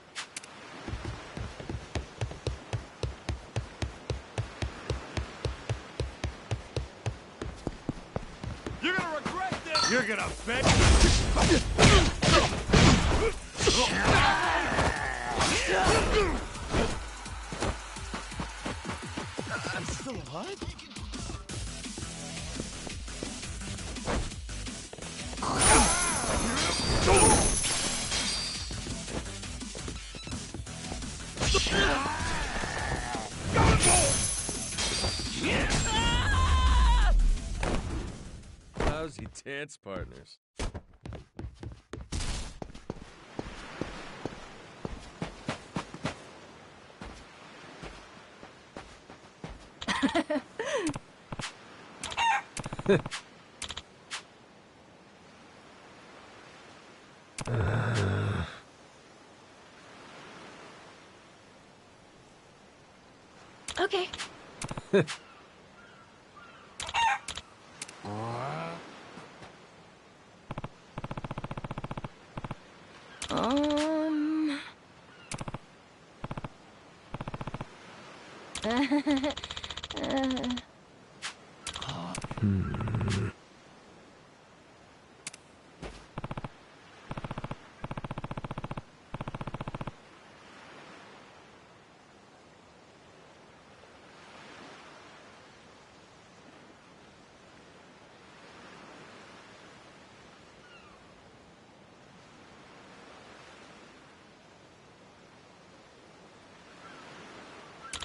You're gonna regret this! You're gonna bet. Lousy dance partners. Okay.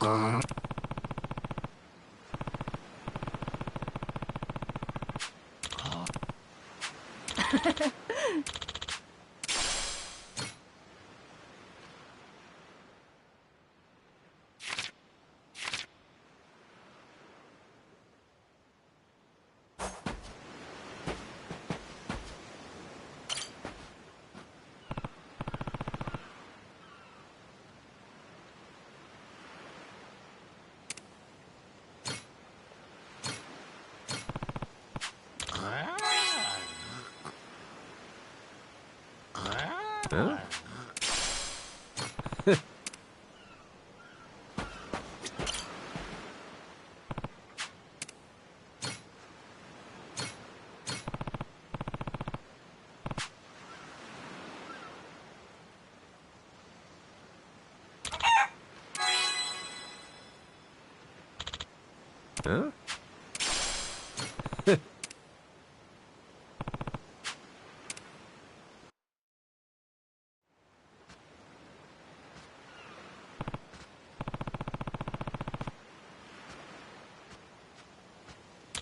Um. Huh? Huh?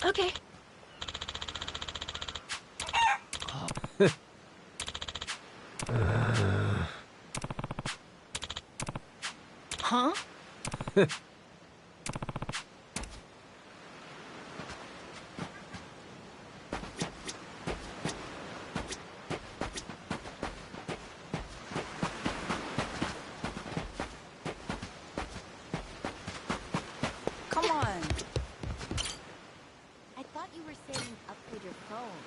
Okay. Huh? Come on. I thought you were saying upgrade your phone.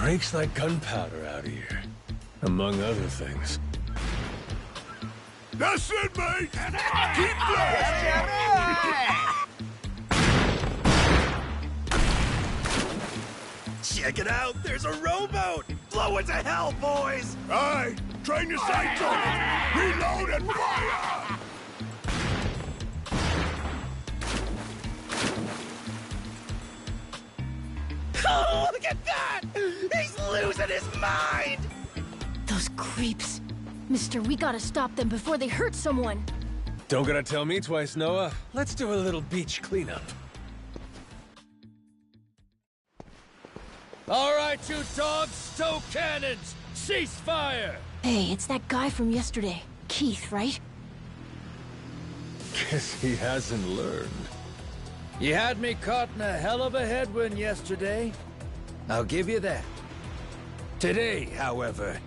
Reeks like gunpowder out here, among other things. That's it, mate! Keep blowing! Check it out! There's a rowboat! Blow it to hell, boys! Aye, train your sights on it! Reload and fire! Oh, look at that! He's losing his mind! Those creeps. Mister, we gotta stop them before they hurt someone. Don't gotta tell me twice, Noah. Let's do a little beach cleanup. All right, you dogs, stow cannons! Cease fire! Hey, it's that guy from yesterday. Keith, right? Guess he hasn't learned. You had me caught in a hell of a headwind yesterday. I'll give you that. Today, however,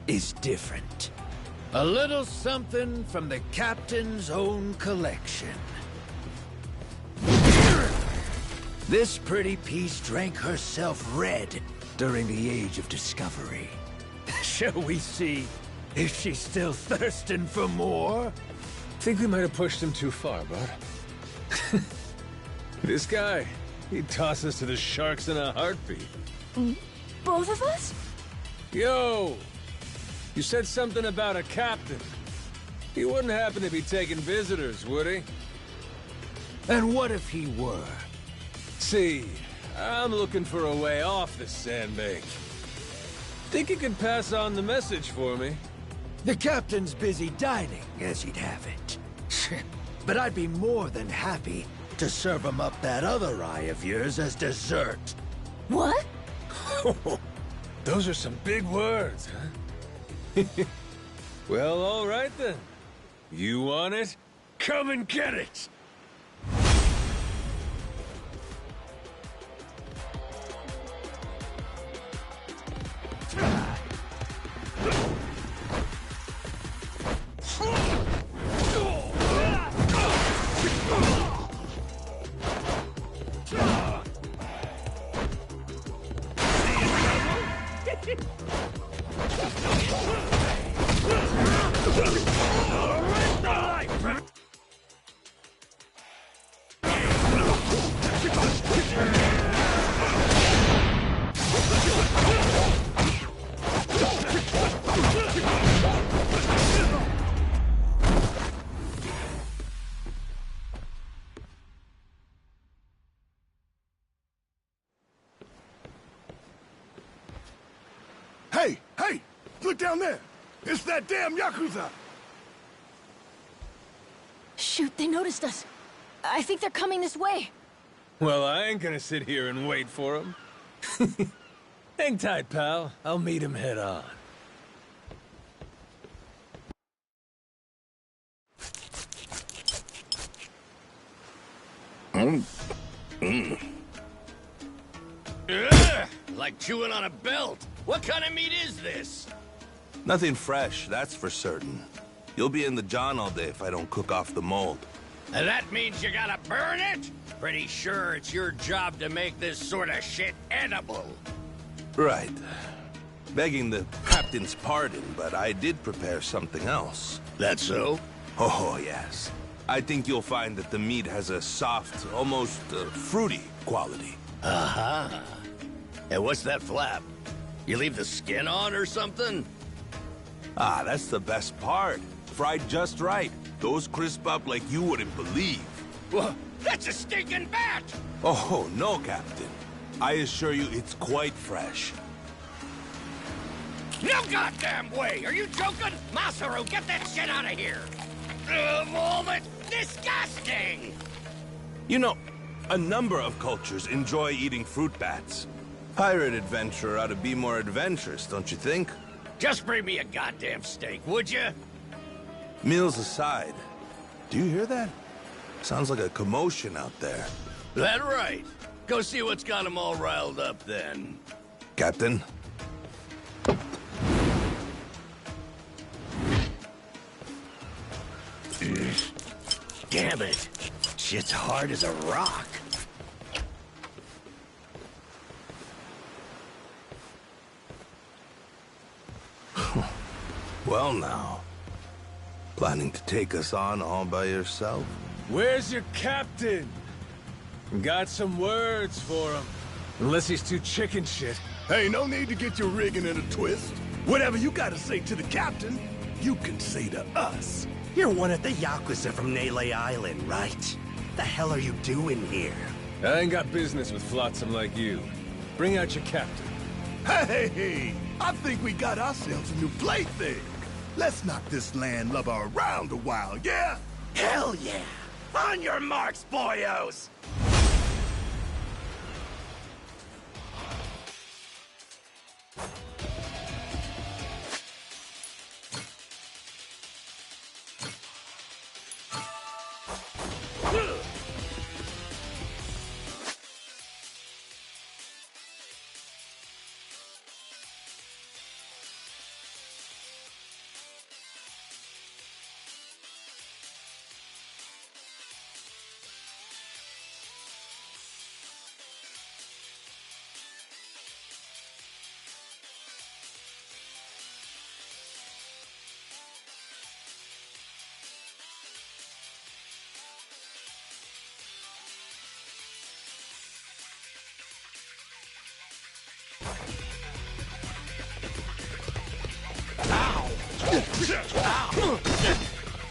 is different. A little something from the captain's own collection. This pretty piece drank herself red during the Age of Discovery. Shall we see if she's still thirsting for more? Think we might have pushed him too far, bud. This guy, he'd toss us to the sharks in a heartbeat. Both of us? Yo! You said something about a captain. He wouldn't happen to be taking visitors, would he? And what if he were? See, I'm looking for a way off this sandbank. Think you could pass on the message for me? The captain's busy dining, as he'd have it. But I'd be more than happy to serve him up that other eye of yours as dessert. What? Those are some big words, huh? Well, all right then. You want it? Come and get it! Hey! Hey! Look down there! It's that damn Yakuza! Shoot, they noticed us. I think they're coming this way. Well, I ain't gonna sit here and wait for him. Hang tight, pal. I'll meet him head on. Ugh, like chewing on a belt. What kind of meat is this? Nothing fresh, that's for certain. You'll be in the John all day if I don't cook off the mold. And that means you gotta burn it? Pretty sure it's your job to make this sort of shit edible. Right. Begging the captain's pardon, but I did prepare something else. That so? Oh, yes. I think you'll find that the meat has a soft, almost fruity quality. Uh-huh. And what's that flap? You leave the skin on or something? Ah, that's the best part. Fried just right. Those crisp up like you wouldn't believe. Well, that's a stinking bat! Oh, no, Captain. I assure you it's quite fresh. No goddamn way! Are you joking? Masaru, get that shit out of here! Moment! Disgusting! You know, a number of cultures enjoy eating fruit bats. Pirate adventurer ought to be more adventurous, don't you think? Just bring me a goddamn steak, would you? Meals aside, do you hear that? Sounds like a commotion out there. That right. Go see what's got them all riled up then. Captain? Damn it. Shit's hard as a rock. Well now. Planning to take us on all by yourself? Where's your captain? Got some words for him. Unless he's too chicken shit. Hey, no need to get your rigging in a twist. Whatever you gotta say to the captain, you can say to us. You're one of the Yakuza from Nele Island, right? The hell are you doing here? I ain't got business with flotsam like you. Bring out your captain. Hey, I think we got ourselves a new plaything. Let's knock this landlubber around a while, yeah? Hell yeah! On your marks, boyos!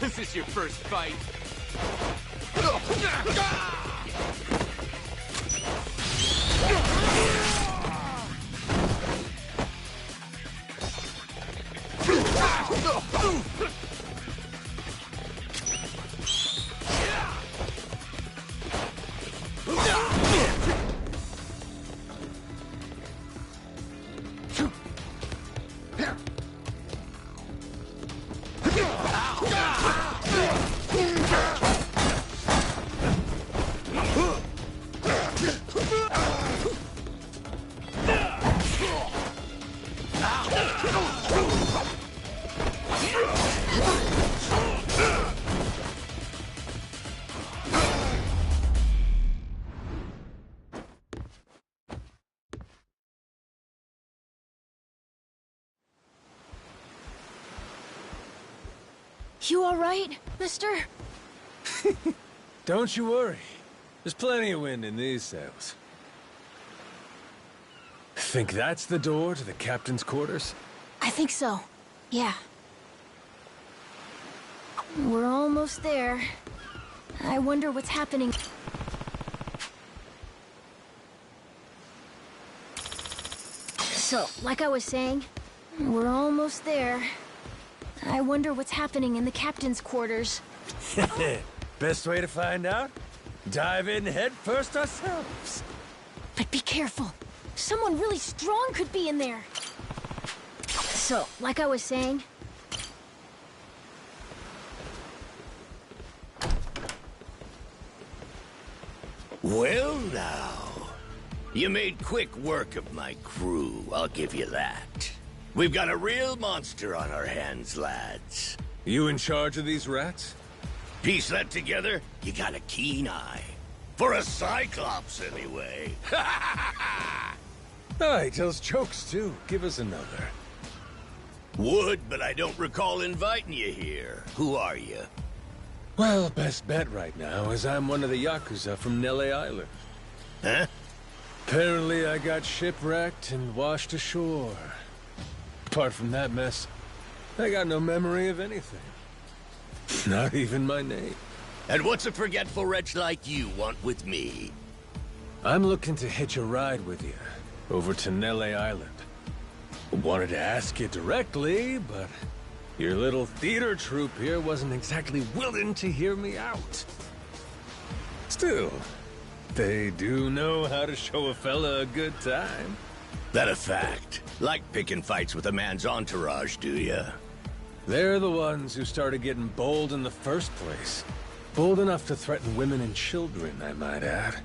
This is your first fight. You all right, mister? Don't you worry. There's plenty of wind in these sails. Think that's the door to the captain's quarters? I think so. Yeah. We're almost there. I wonder what's happening. So, like I was saying, we're almost there. I wonder what's happening in the captain's quarters. Best way to find out? Dive in head first ourselves. But be careful. Someone really strong could be in there. So, like I was saying... Well now, you made quick work of my crew, I'll give you that. We've got a real monster on our hands, lads. You in charge of these rats? Piece that together, you got a keen eye. For a Cyclops, anyway. Oh, he tells jokes, too. Give us another. Would, but I don't recall inviting you here. Who are you? Well, best bet right now is I'm one of the Yakuza from Nele Island. Huh? Apparently I got shipwrecked and washed ashore. Apart from that mess, I got no memory of anything. Not even my name. And what's a forgetful wretch like you want with me? I'm looking to hitch a ride with you, over to Nele Island. Wanted to ask you directly, but your little theater troupe here wasn't exactly willing to hear me out. Still, they do know how to show a fella a good time. That a fact? Like picking fights with a man's entourage, do ya? They're the ones who started getting bold in the first place. Bold enough to threaten women and children, I might add.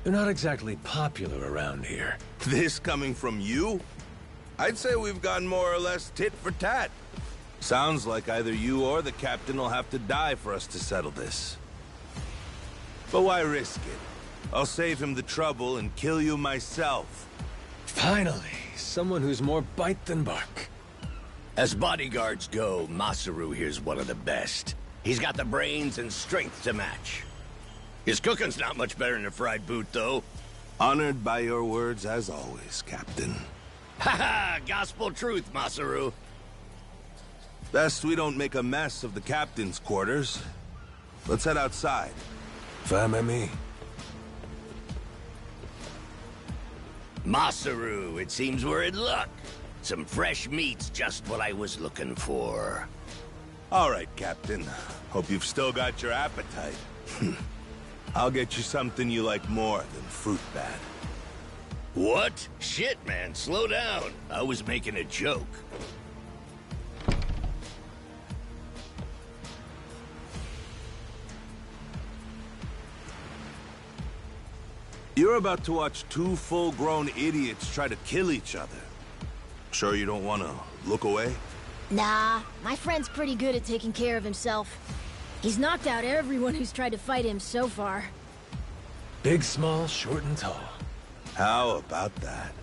They're not exactly popular around here. This coming from you? I'd say we've gone more or less tit for tat. Sounds like either you or the captain will have to die for us to settle this. But why risk it? I'll save him the trouble and kill you myself. Finally, someone who's more bite than bark. As bodyguards go, Masaru here's one of the best. He's got the brains and strength to match. His cooking's not much better than a fried boot, though. Honored by your words as always, Captain. Ha-ha! Gospel truth, Masaru. Best we don't make a mess of the captain's quarters. Let's head outside. Fine by me. Masaru, it seems we're in luck. Some fresh meat's just what I was looking for. All right, Captain. Hope you've still got your appetite. I'll get you something you like more than fruit bat. What? Shit, man, slow down. I was making a joke. You're about to watch two full-grown idiots try to kill each other. Sure you don't want to look away? Nah, my friend's pretty good at taking care of himself. He's knocked out everyone who's tried to fight him so far. Big, small, short, and tall. How about that?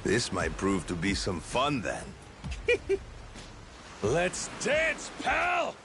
This might prove to be some fun, then. Let's dance, pal!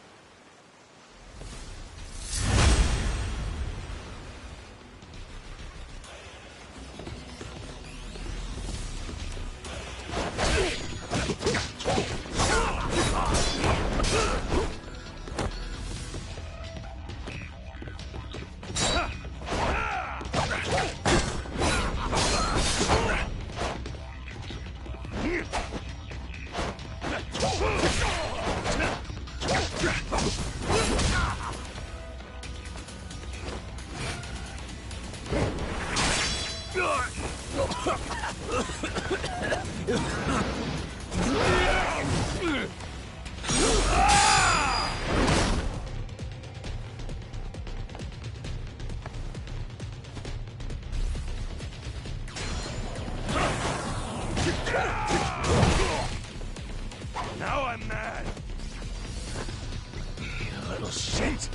Now I'm mad. You little shit.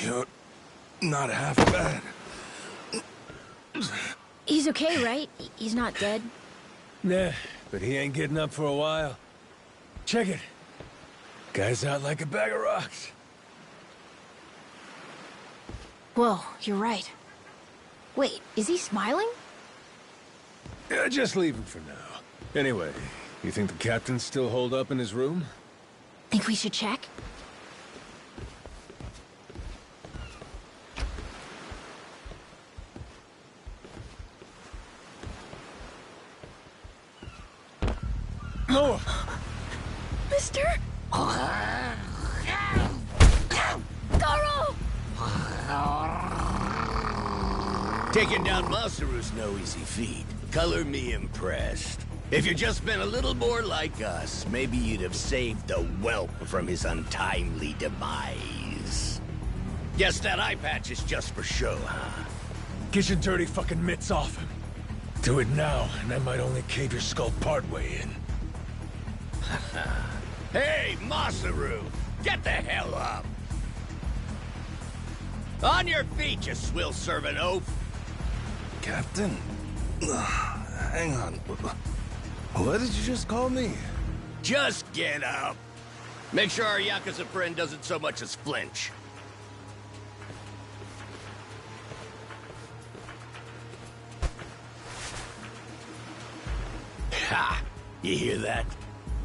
You're not half bad. He's okay, right? He's not dead? Nah, but he ain't getting up for a while. Check it. Guy's out like a bag of rocks. Whoa, you're right. Wait, is he smiling? Yeah, just leave him for now. Anyway, you think the captain's still holed up in his room? Think we should check? No! Mister? Garo! Taking down Masaru's no easy feat. Color me impressed. If you'd just been a little more like us, maybe you'd have saved the whelp from his untimely demise. Guess that eye patch is just for show, huh? Get your dirty fucking mitts off him. Do it now, and I might only cave your skull partway in. Hey, Masaru! Get the hell up! On your feet, you swill-serving oaf! Captain? Hang on. What did you just call me? Just get up! Make sure our Yakuza friend doesn't so much as flinch. Ha! You hear that?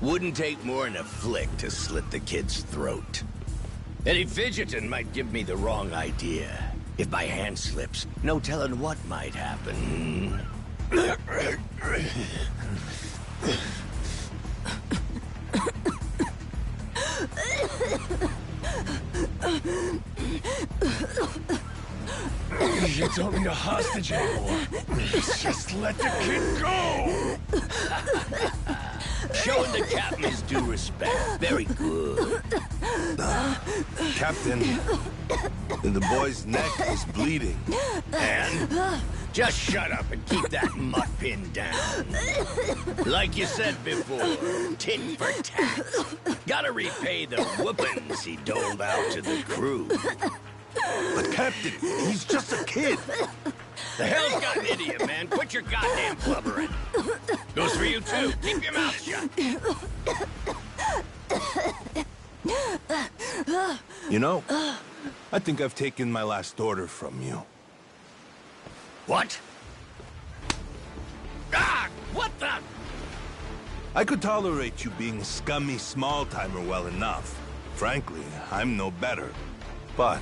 Wouldn't take more than a flick to slit the kid's throat. Any fidgeting might give me the wrong idea. If my hand slips, no telling what might happen. You don't need a hostage anymore. Just let the kid go! Showing the captain his due respect. Very good. Captain, the boy's neck is bleeding. And? Just shut up and keep that mutt pinned down. Like you said before, tit for tat. Gotta repay the whoopings he doled out to the crew. But Captain, he's just a kid. The hell's gotten into you, man? Quit your goddamn blubbering. Goes for you, too. Keep your mouth shut. You know, I think I've taken my last order from you. What? Ah! What the? I could tolerate you being a scummy small-timer well enough. Frankly, I'm no better. But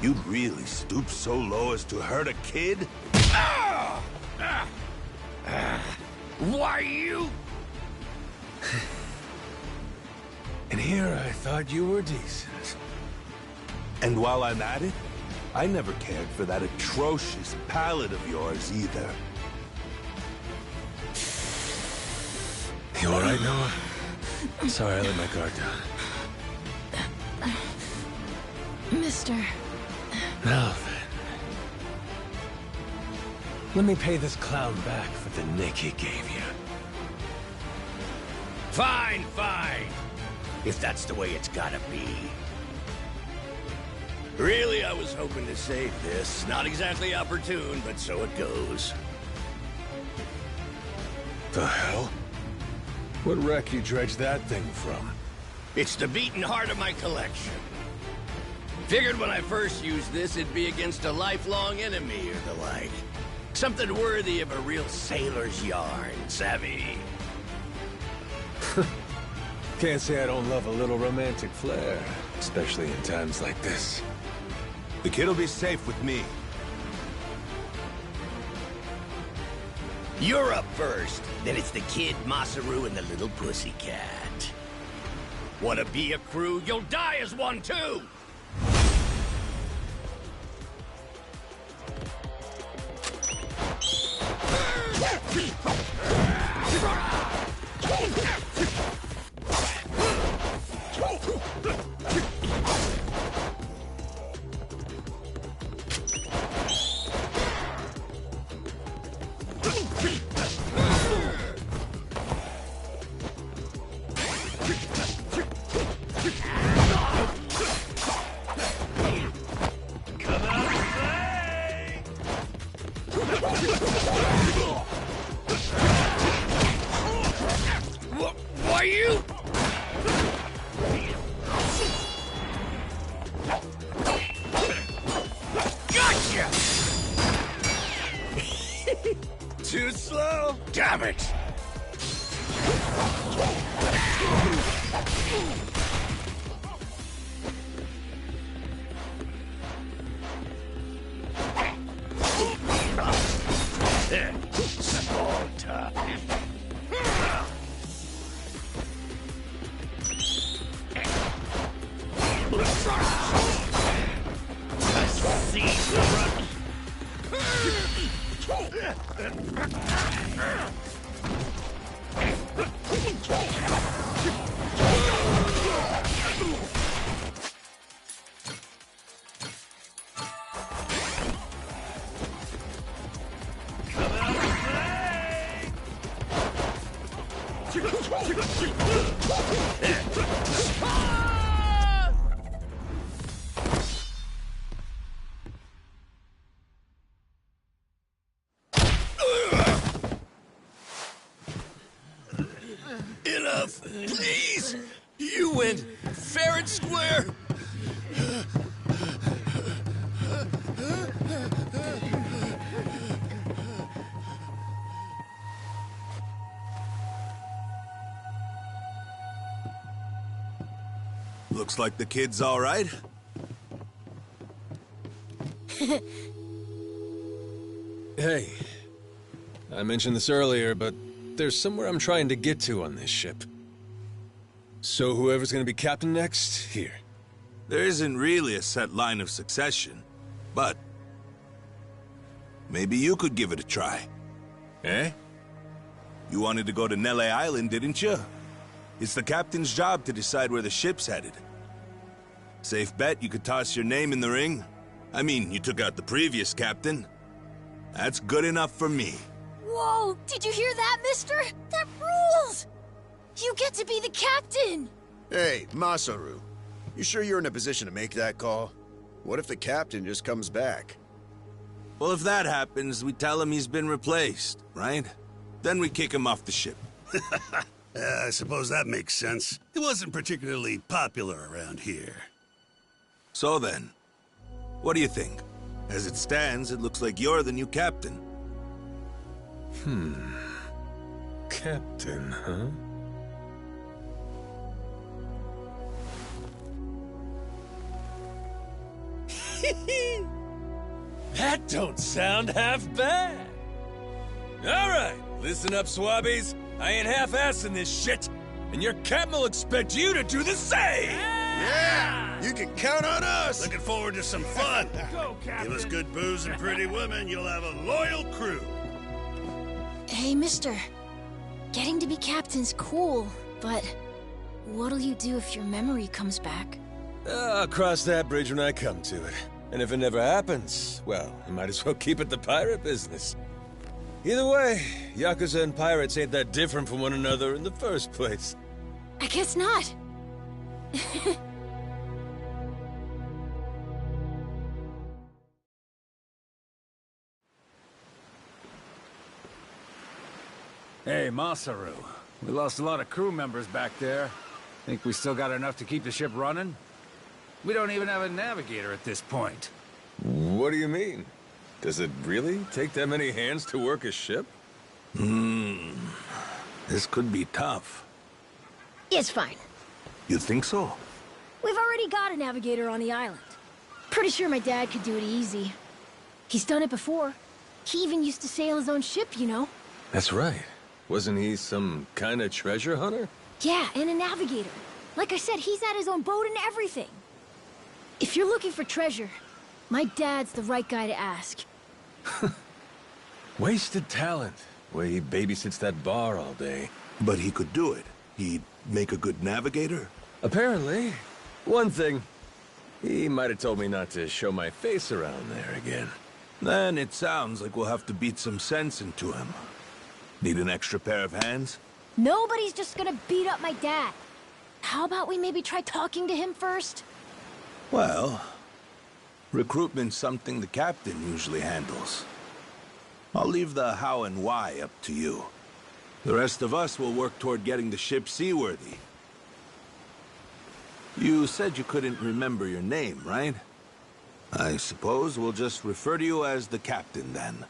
you'd really stoop so low as to hurt a kid? Why you? And here I thought you were decent. And while I'm at it, I never cared for that atrocious palate of yours either. You all right, Noah? Sorry I let my guard down. Mister. Now then. Let me pay this clown back for the nick he gave you. Fine, fine. If that's the way it's gotta be. Really, I was hoping to save this. Not exactly opportune, but so it goes. The hell? What wreck you dredged that thing from? It's the beating heart of my collection. Figured when I first used this, it'd be against a lifelong enemy or the like. Something worthy of a real sailor's yarn, savvy? Can't say I don't love a little romantic flair, especially in times like this. The kid'll be safe with me. You're up first. Then it's the kid, Masaru, and the little pussycat. Wanna be a crew? You'll die as one, too! Why you? Gotcha! Too slow? Damn it! Small talk. I see the run. Enough, please! You went fair and square! Looks like the kid's all right. Hey, I mentioned this earlier, but there's somewhere I'm trying to get to on this ship. So whoever's gonna be captain next, here. There isn't really a set line of succession, but maybe you could give it a try. Eh? You wanted to go to Nele Island, didn't you? It's the captain's job to decide where the ship's headed. Safe bet you could toss your name in the ring. I mean, you took out the previous captain. That's good enough for me. Whoa! Did you hear that, mister? That rules! You get to be the captain! Hey, Masaru. You sure you're in a position to make that call? What if the captain just comes back? Well, if that happens, we tell him he's been replaced, right? Then we kick him off the ship. I suppose that makes sense. He wasn't particularly popular around here. So then, what do you think? As it stands, it looks like you're the new captain. Captain, huh? That don't sound half bad. All right, listen up, swabbies. I ain't half-assing this shit, and your captain will expect you to do the same. Yeah! You can count on us! Looking forward to some fun. Go, Captain! Give us good booze and pretty women, you'll have a loyal crew. Hey, mister. Getting to be captain's cool, but what'll you do if your memory comes back? I'll cross that bridge when I come to it. And if it never happens, well, you might as well keep it the pirate business. Either way, Yakuza and pirates ain't that different from one another in the first place. I guess not. Hey, Masaru. We lost a lot of crew members back there. Think we still got enough to keep the ship running? We don't even have a navigator at this point. What do you mean? Does it really take that many hands to work a ship? This could be tough. It's fine. You think so? We've already got a navigator on the island. Pretty sure my dad could do it easy. He's done it before. He even used to sail his own ship, you know? That's right. Wasn't he some kind of treasure hunter? Yeah, and a navigator. Like I said, he's had his own boat and everything. If you're looking for treasure, my dad's the right guy to ask. Wasted talent. Way he babysits that bar all day. But he could do it. He'd make a good navigator. Apparently. One thing. He might have told me not to show my face around there again. Then it sounds like we'll have to beat some sense into him. Need an extra pair of hands? Nobody's just gonna beat up my dad. How about we maybe try talking to him first? Well, recruitment's something the captain usually handles. I'll leave the how and why up to you. The rest of us will work toward getting the ship seaworthy. You said you couldn't remember your name, right? I suppose we'll just refer to you as the captain, then.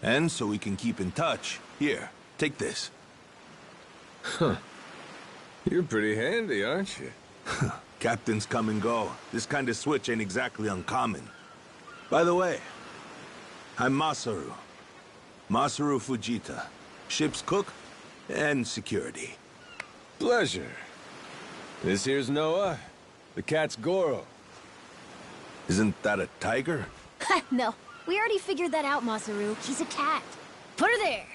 And so we can keep in touch, here, take this. Huh. You're pretty handy, aren't you? Captains come and go. This kind of switch ain't exactly uncommon. By the way, I'm Masaru. Masaru Fujita. Ship's cook and security. Pleasure. This here's Noah. The cat's Goro. Isn't that a tiger? No, we already figured that out, Masaru. He's a cat. Put her there.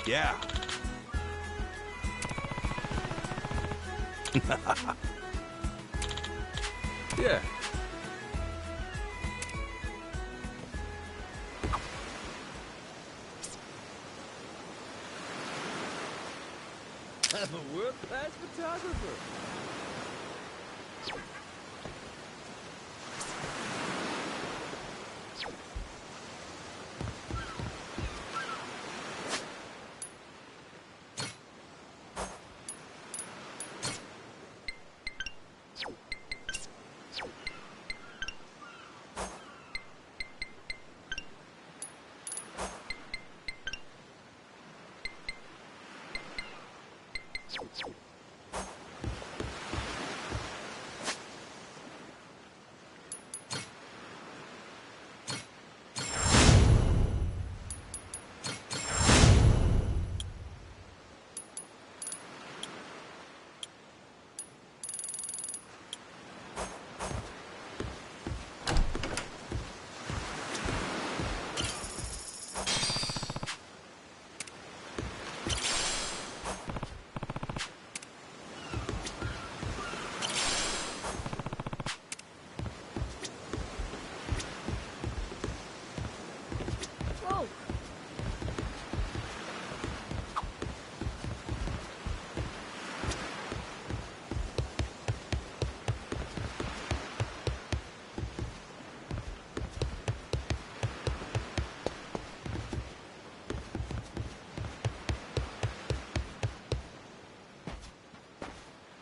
Yeah. Yeah. I'm a world-class photographer.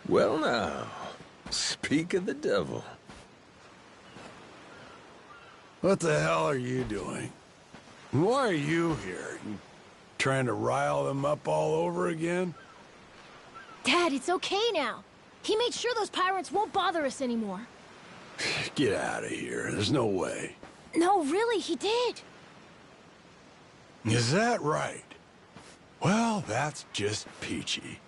Well now, speak of the devil. What the hell are you doing? Why are you here? You trying to rile them up all over again? Dad, it's okay now. He made sure those pirates won't bother us anymore. Get out of here. There's no way. No, really, he did. Is that right? Well, that's just peachy.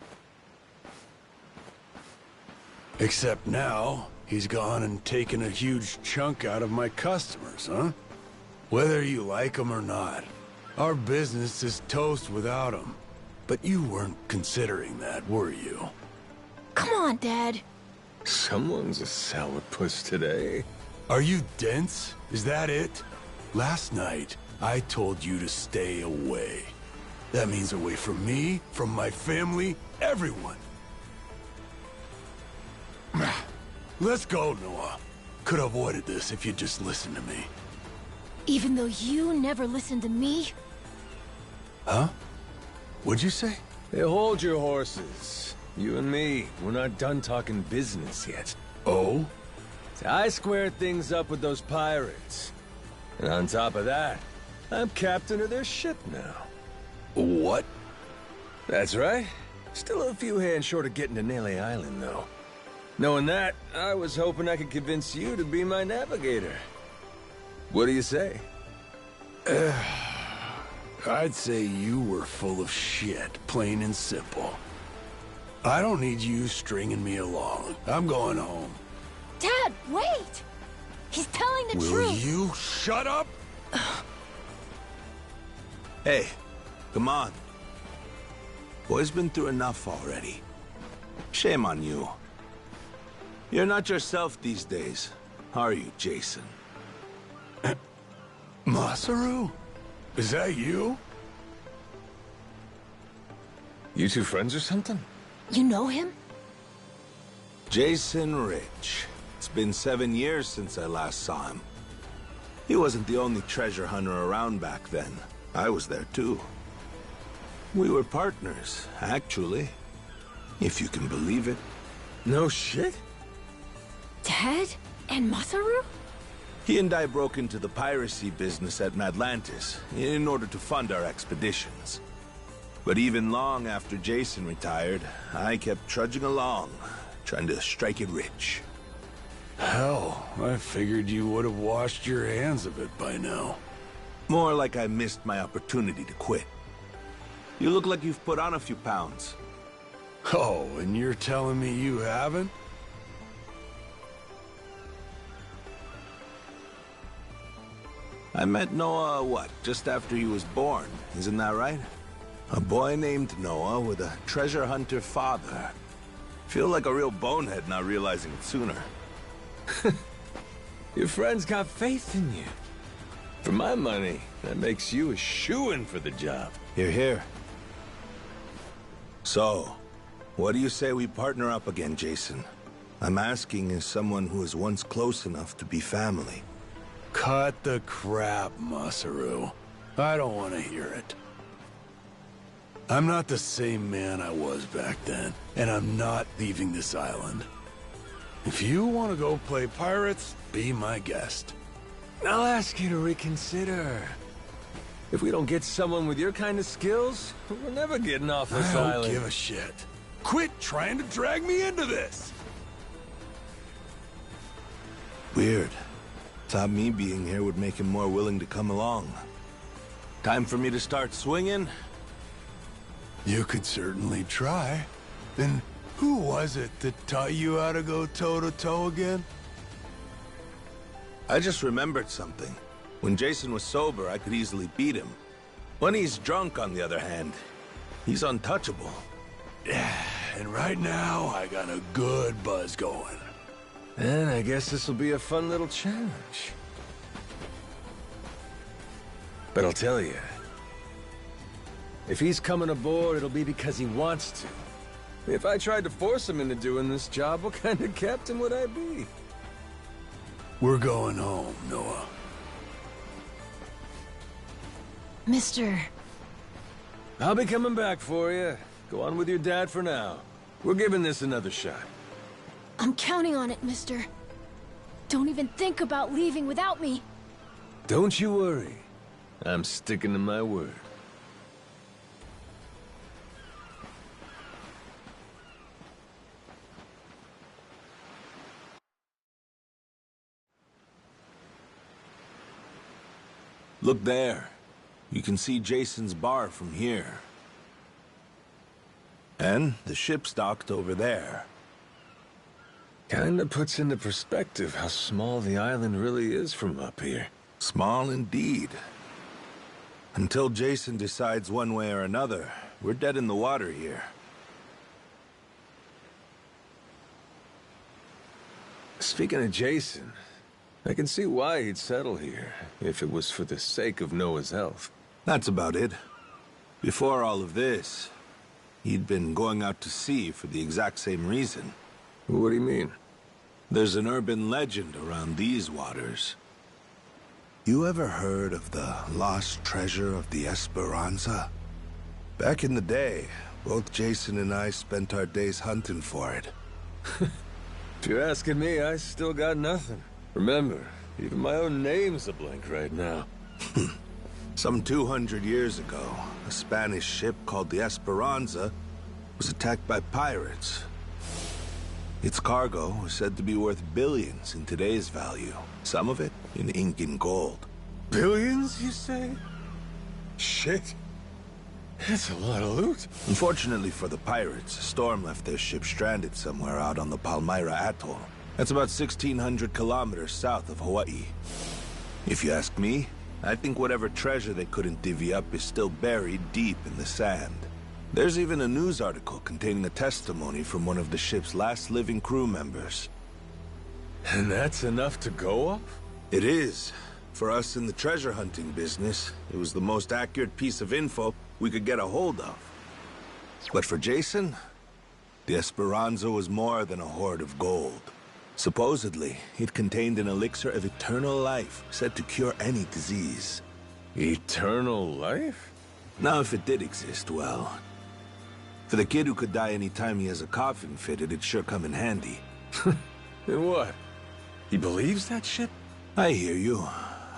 Except now, he's gone and taken a huge chunk out of my customers, huh? Whether you like them or not, our business is toast without him. But you weren't considering that, were you? Come on, Dad. Someone's a sourpuss today. Are you dense? Is that it? Last night, I told you to stay away. That means away from me, from my family, everyone. Let's go, Noah. Could have avoided this if you'd just listened to me. Even though you never listened to me? Huh? What'd you say? Hey, hold your horses. You and me, we're not done talking business yet. Oh? See, I squared things up with those pirates. And on top of that, I'm captain of their ship now. What? That's right. Still a few hands short of getting to Nele Island, though. Knowing that, I was hoping I could convince you to be my navigator. What do you say? I'd say you were full of shit, plain and simple. I don't need you stringing me along. I'm going home. Dad, wait! He's telling the Will truth! you shut up? Hey, come on. Boy's been through enough already. Shame on you. You're not yourself these days, are you, Jason? Masaru? Is that you? You two friends or something? You know him? Jason Rich. It's been 7 years since I last saw him. He wasn't the only treasure hunter around back then. I was there too. We were partners, actually. If you can believe it. No shit? Dad? And Masaru? He and I broke into the piracy business at Madlantis in order to fund our expeditions. But even long after Jason retired, I kept trudging along, trying to strike it rich. Hell, I figured you would have washed your hands of it by now. More like I missed my opportunity to quit. You look like you've put on a few pounds. Oh, and you're telling me you haven't? I met Noah, what, just after he was born, isn't that right? A boy named Noah with a treasure hunter father. Feel like a real bonehead not realizing it sooner. Your friends got faith in you. For my money, that makes you a shoo-in for the job. You're here. So, what do you say we partner up again, Jason? I'm asking as someone who was once close enough to be family. Cut the crap, Masaru. I don't want to hear it. I'm not the same man I was back then, and I'm not leaving this island. If you want to go play pirates, be my guest. I'll ask you to reconsider. If we don't get someone with your kind of skills, we're never getting off this I island. don't give a shit. Quit trying to drag me into this! Weird. Thought me being here would make him more willing to come along. Time for me to start swinging? You could certainly try. Then who was it that taught you how to go toe-to-toe again? I just remembered something. When Jason was sober, I could easily beat him. When he's drunk, on the other hand, he's untouchable. Yeah, and right now, I got a good buzz going. And I guess this will be a fun little challenge. But I'll tell you, if he's coming aboard, it'll be because he wants to. If I tried to force him into doing this job, what kind of captain would I be? We're going home, Noah. Mister... I'll be coming back for you. Go on with your dad for now. We're giving this another shot. I'm counting on it, mister. Don't even think about leaving without me. Don't you worry. I'm sticking to my word. Look there. You can see Jason's bar from here. And the ship's docked over there. Kinda puts into perspective how small the island really is from up here. Small indeed. Until Jason decides one way or another, we're dead in the water here. Speaking of Jason, I can see why he'd settle here, if it was for the sake of Noah's health. That's about it. Before all of this, he'd been going out to sea for the exact same reason. What do you mean? There's an urban legend around these waters. You ever heard of the lost treasure of the Esperanza? Back in the day, both Jason and I spent our days hunting for it. If you're asking me, I still got nothing. Remember, even my own name's a blank right now. Some 200 years ago, a Spanish ship called the Esperanza was attacked by pirates. Its cargo was said to be worth billions in today's value, some of it in ink and gold. Billions, you say? Shit. That's a lot of loot. Unfortunately for the pirates, a storm left their ship stranded somewhere out on the Palmyra Atoll. That's about 1,600 kilometers south of Hawaii. If you ask me, I think whatever treasure they couldn't divvy up is still buried deep in the sand. There's even a news article containing a testimony from one of the ship's last living crew members. And that's enough to go off? It is. For us in the treasure hunting business, it was the most accurate piece of info we could get a hold of. But for Jason, the Esperanza was more than a hoard of gold. Supposedly, it contained an elixir of eternal life, said to cure any disease. Eternal life? Now, if it did exist, well... For the kid who could die any time he has a coffin fitted, it'd sure come in handy. And what? He believes that shit? I hear you.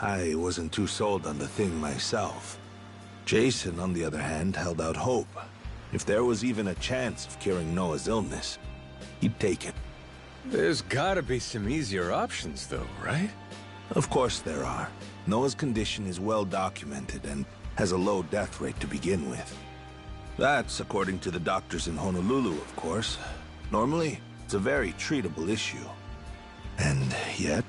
I wasn't too sold on the thing myself. Jason, on the other hand, held out hope. If there was even a chance of curing Noah's illness, he'd take it. There's gotta be some easier options, though, right? Of course there are. Noah's condition is well documented and has a low death rate to begin with. That's according to the doctors in Honolulu, of course. Normally, it's a very treatable issue. And yet,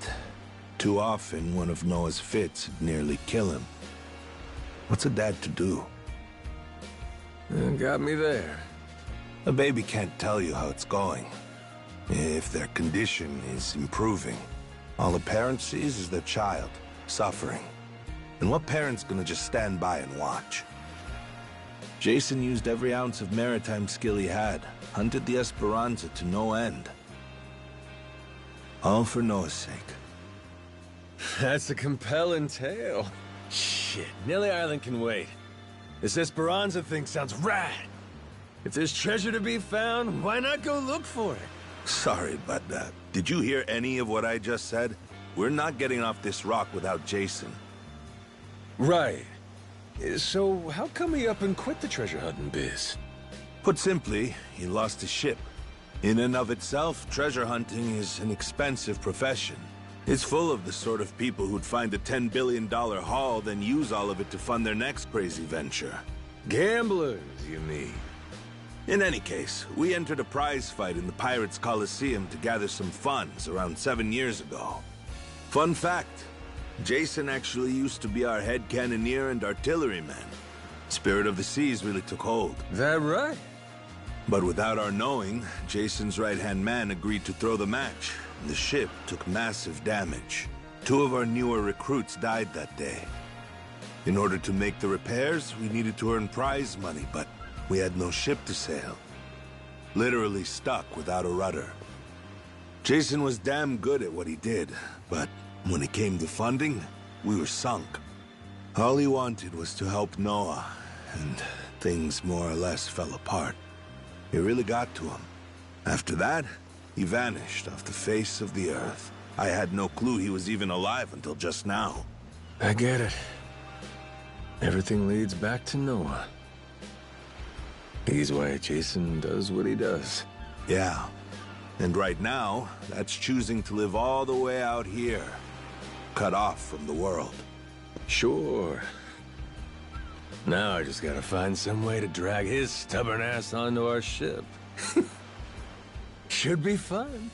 too often one of Noah's fits would nearly kill him. What's a dad to do? Got me there. A baby can't tell you how it's going. If their condition is improving, all a parent sees is their child suffering. And what parent's gonna just stand by and watch? Jason used every ounce of maritime skill he had, hunted the Esperanza to no end. All for Noah's sake. That's a compelling tale. Shit, Nelly Island can wait. This Esperanza thing sounds rad. If there's treasure to be found, why not go look for it? Sorry, but did you hear any of what I just said? We're not getting off this rock without Jason. Right. So how come he up and quit the treasure hunting biz? Put simply, he lost his ship. In and of itself, treasure hunting is an expensive profession. It's full of the sort of people who'd find a $10 billion haul, then use all of it to fund their next crazy venture. Gamblers, you mean? In any case, we entered a prize fight in the Pirates Coliseum to gather some funds around 7 years ago. Fun fact, Jason actually used to be our head cannoneer and artilleryman. Spirit of the Seas really took hold. That right? But without our knowing, Jason's right-hand man agreed to throw the match. The ship took massive damage. 2 of our newer recruits died that day. In order to make the repairs, we needed to earn prize money, but we had no ship to sail. Literally stuck without a rudder. Jason was damn good at what he did, but when it came to funding, we were sunk. All he wanted was to help Noah, and things more or less fell apart. It really got to him. After that, he vanished off the face of the earth. I had no clue he was even alive until just now. I get it. Everything leads back to Noah. He's why Jason does what he does. Yeah. And right now, that's choosing to live all the way out here. Cut off from the world. Sure. Now I just gotta find some way to drag his stubborn ass onto our ship. Should be fun.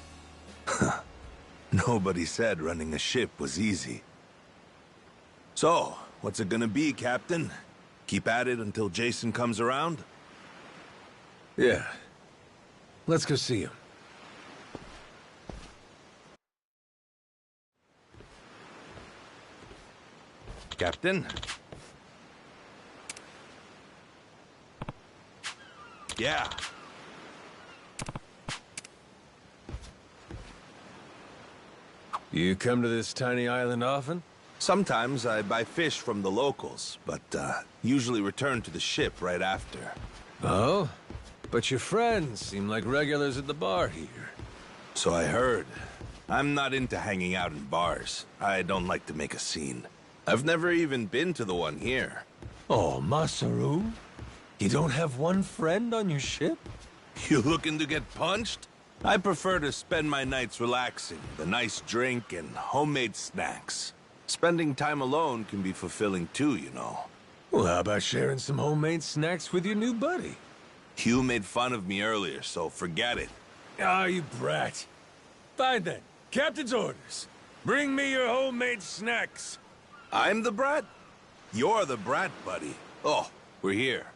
Nobody said running a ship was easy. So, what's it gonna be, Captain? Keep at it until Jason comes around? Yeah. Let's go see him. Captain. Yeah. You come to this tiny island often? Sometimes I buy fish from the locals, but usually return to the ship right after. Oh? But your friends seem like regulars at the bar here. So I heard. I'm not into hanging out in bars. I don't like to make a scene. I've never even been to the one here. Oh, Masaru? You don't have one friend on your ship? You looking to get punched? I prefer to spend my nights relaxing, with a nice drink and homemade snacks. Spending time alone can be fulfilling too, you know. Well, how about sharing some homemade snacks with your new buddy? You made fun of me earlier, so forget it. Ah, you brat. Fine then. Captain's orders. Bring me your homemade snacks. I'm the brat? You're the brat, buddy. Oh, we're here.